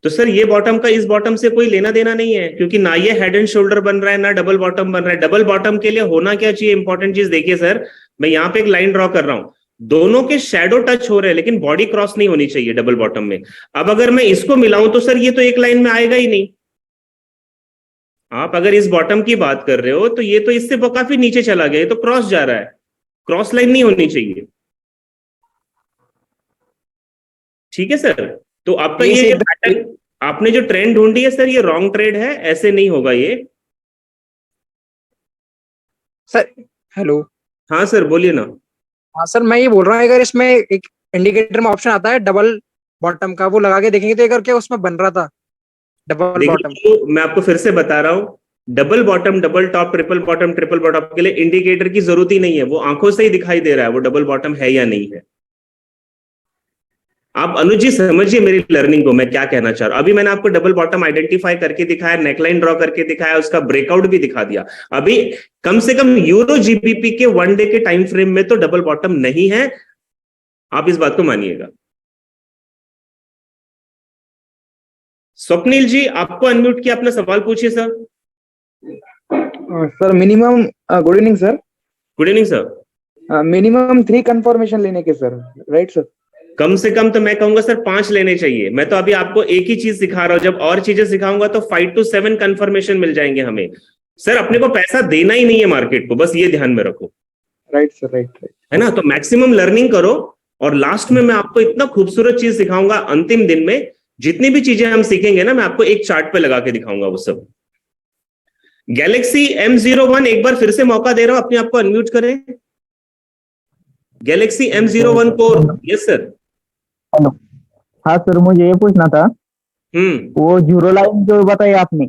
तो सर ये बॉटम का इस बॉटम से कोई लेना देना नहीं है, क्योंकि ना ये हेड एंड शोल्डर बन रहा है ना डबल बॉटम बन रहा है। डबल बॉटम के लिए होना क्या चाहिए, इंपॉर्टेंट चीज देखिए सर, मैं यहाँ पे एक लाइन ड्रॉ कर रहा हूं, दोनों के शैडो टच हो रहे हैं लेकिन बॉडी क्रॉस नहीं होनी चाहिए डबल बॉटम में। अब अगर मैं इसको मिलाऊं तो सर ये तो एक लाइन में आएगा ही नहीं। आप अगर इस बॉटम की बात कर रहे हो तो ये तो इससे काफी नीचे चला गया, ये तो क्रॉस जा रहा है, क्रॉस लाइन नहीं होनी चाहिए। ठीक है सर, तो आपका ये से ये एकदम। पैटर्न, आपने जो ट्रेंड ढूंढी है सर, ये रॉन्ग ट्रेड है, ऐसे नहीं होगा ये। Sir hello. हाँ सर, बोलिए ना। हाँ सर, मैं ये बोल रहा हूँ, अगर इसमें एक इंडिकेटर में ऑप्शन आता है डबल बॉटम का, वो लगा के देखेंगे तो एक और क्या उसमें बन रहा था, डबल बॉटम। देखिए, तो मैं आपको फिर से बता रहा हूं, double bottom, double top, triple bottom के लिए इंडिकेटर की जरूरत ही नहीं है, वो आंखों से ही दिखाई दे रहा है वो डबल बॉटम है या नहीं है। आप अनुज जी समझिए मेरी लर्निंग को, मैं क्या कहना चाह रहा हूं। अभी मैंने आपको डबल बॉटम आइडेंटिफाई करके दिखाया, नेकलाइन ड्रॉ करके दिखाया, उसका ब्रेकआउट भी दिखा दिया। अभी कम से कम यूरो जीबीपी के वन डे के टाइम फ्रेम में तो डबल बॉटम नहीं है, आप इस बात को मानिएगा। स्वप्निल जी, आपको अनम्यूट किया, अपना सवाल पूछिए sir. Sir minimum good evening sir. Good evening sir. Minimum 3 confirmation लेने के सर, राइट सर? कम से कम तो मैं कहूंगा सर 5 लेने चाहिए। मैं तो अभी आपको एक ही चीज सिखा रहा हूं, जब और चीजें सिखाऊंगा तो 5 to 7 कंफर्मेशन मिल जाएंगे हमें। सर अपने को पैसा देना ही नहीं है मार्केट को, बस ये ध्यान में रखो। Right sir, right right. है ना, तो मैक्सिमम लर्निंग करो, और लास्ट में मैं आपको इतना खूबसूरत चीज सिखाऊंगा अंतिम दिन में। जितनी भी चीजें हम सीखेंगे ना, मैं आपको एक चार्ट पे लगा के दिखाऊंगा वो सब। गैलेक्सी M01, एक बार फिर से मौका दे रहा हूं, अपने आप को अनम्यूट करें। गैलेक्सी M01 को। Yes sir. हेलो। हाँ सर, मुझे ये पूछना था, वो जीरो लाइन जो बताई आपने।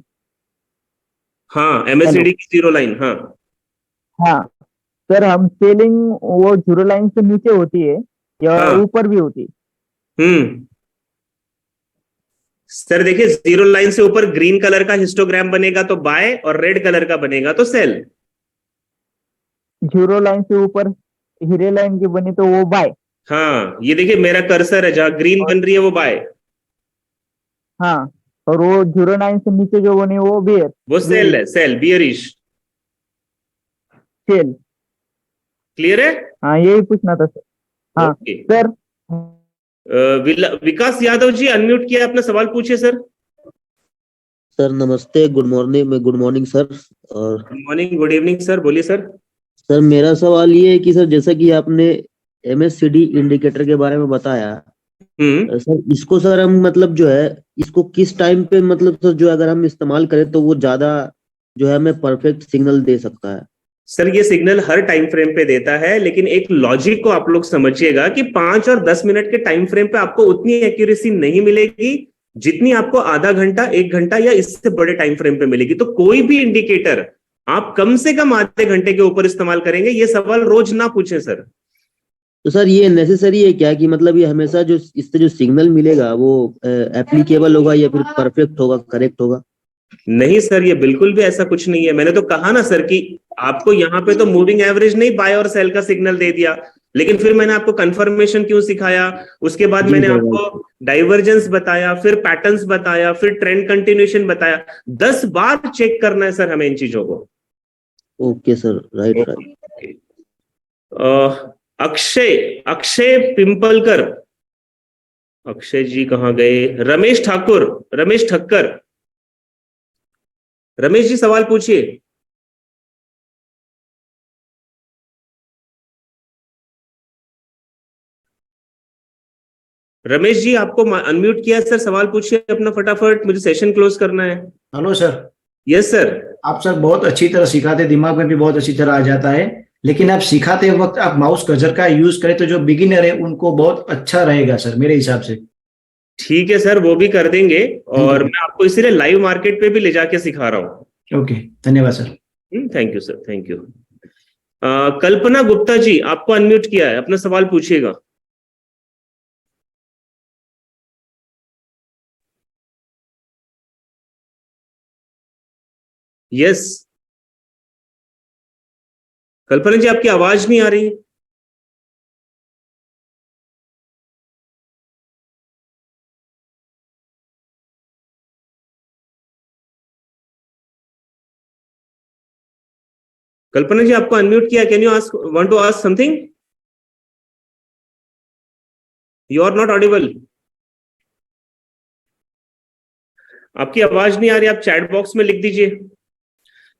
हाँ, MACD की जीरो लाइन, हाँ। हाँ सर, हम सेलिंग वो जीरो लाइन से नीचे होती है या हाँ। ऊपर भी होती है? सर देखिए, जीरो लाइन से ऊपर ग्रीन कलर का हिस्टोग्राम बनेगा तो बाय, और रेड कलर का बनेगा तो सेल। जीरो लाइन से ऊपर हीरे लाइन की बनी तो वो बाय। हाँ, ये देखिए मेरा कर्सर है, जहां ग्रीन बन रही है वो बाय। हाँ, और वो जीरो लाइन से नीचे जो बनी वो बियर। वो सेल है, सेल, बियरिश। सेल। क्लियर है? हाँ, यही पूछना था सर। हाँ ओके। सर। विकास यादव जी, अनम्यूट किया, अपना सवाल पूछिए सर। सर नमस्ते, गुड मॉर्निंग सर। और good morning, good evening sir, बोलिए सर। सर मेरा सवाल ये है कि सर जैसा कि आपने MACD इंडिकेटर के बारे में बताया, सर इसको सर हम मतलब जो है इसको किस टाइम पे मतलब सर जो अगर हम इस्तेमाल करें तो वो ज्यादा जो है हमें परफेक्ट सिग्नल दे सकता है? सर ये सिग्नल हर टाइम फ्रेम पे देता है, लेकिन एक लॉजिक को आप लोग समझिएगा कि 5 और 10 मिनट के टाइम फ्रेम पे आपको उतनी एक्यूरेसी नहीं मिलेगी जितनी आपको आधा घंटा, 1 घंटा या इससे बड़े टाइम फ्रेम पे मिलेगी। तो कोई भी इंडिकेटर आप कम से कम आधे घंटे के ऊपर इस्तेमाल करेंगे, ये सवाल रोज ना पूछें सर। तो सर ये नेसेसरी है क्या कि मतलब ये हमेशा जो इससे जो सिग्नल मिलेगा वो एप्लीकेबल होगा या फिर परफेक्ट होगा, करेक्ट होगा? नहीं सर, ये बिल्कुल भी ऐसा कुछ नहीं है। मैंने तो कहा ना सर कि आपको यहाँ पे तो मूविंग एवरेज नहीं, बाय और सेल का सिग्नल दे दिया, लेकिन फिर मैंने आपको कंफर्मेशन क्यों सिखाया, उसके बाद मैंने आपको डाइवर्जेंस बताया, फिर पैटर्न्स बताया, फिर ट्रेंड कंटिन्यूएशन बताया। 10 बार चेक करना है सर हमें इन चीजों को। Okay sir, right right. Akshay Akshay Pimpalkar, Akshay ji कहाँ गए? रमेश ठाकुर, रमेश ठक्कर, रमेश जी सवाल पूछिए। रमेश जी आपको अनम्यूट किया सर, सवाल पूछिए अपना फटाफट, मुझे सेशन क्लोज करना है। Hello sir. Yes sir. आप सर बहुत अच्छी तरह सिखाते, दिमाग में भी बहुत अच्छी तरह आ जाता है, लेकिन आप सिखाते वक्त आप माउस कर्सर का यूज करें तो जो बिगिनर है उनको बहुत अच्छा रहेगा सर, मेरे हिसाब से। ठीक है सर, वो भी कर देंगे, और मैं आपको इसीलिए लाइव मार्केट पे भी ले जाके सिखा रहा हूँ। ओके, धन्यवाद sir. Thank you sir, thank you. Kalpana Gupta ji आपको अनम्यूट किया है, अपना सवाल पूछिएगा। यस कल्पना जी, आपकी आवाज नहीं आ रही। कल्पना जी आपको अनम्यूट किया, can you ask, want to ask something? You are not audible. आपकी आवाज नहीं आ रही, आप चैट बॉक्स में लिख दीजिए।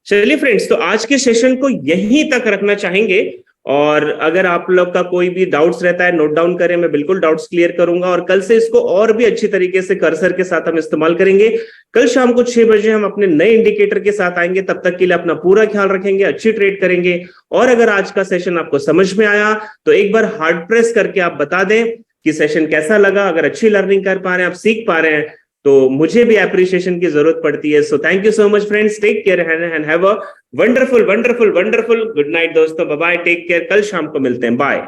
चलिए फ्रेंड्स, तो आज के सेशन को यहीं तक रखना चाहेंगे, और अगर आप लोग का कोई भी डाउट्स रहता है नोट डाउन करें, मैं बिल्कुल डाउट्स क्लियर करूंगा, और कल से इसको और भी अच्छी तरीके से कर्सर के साथ हम इस्तेमाल करेंगे। कल शाम को 6 बजे हम अपने नए इंडिकेटर के साथ आएंगे, तब तक के लिए अपना पूरा ख्याल रखेंगे, अच्छी ट्रेड करेंगे। और अगर आज का सेशन आपको समझ में आया तो एक बार हार्ड प्रेस करके आप बता दें कि सेशन कैसा लगा। अगर अच्छी लर्निंग कर पा रहे हैं, आप सीख पा रहे हैं, तो मुझे भी एप्रिसिएशन की जरूरत पड़ती है। So thank you so much friends, take care and have a wonderful wonderful wonderful good night दोस्तों, बाय बाय, टेक केयर, कल शाम को मिलते हैं, बाय।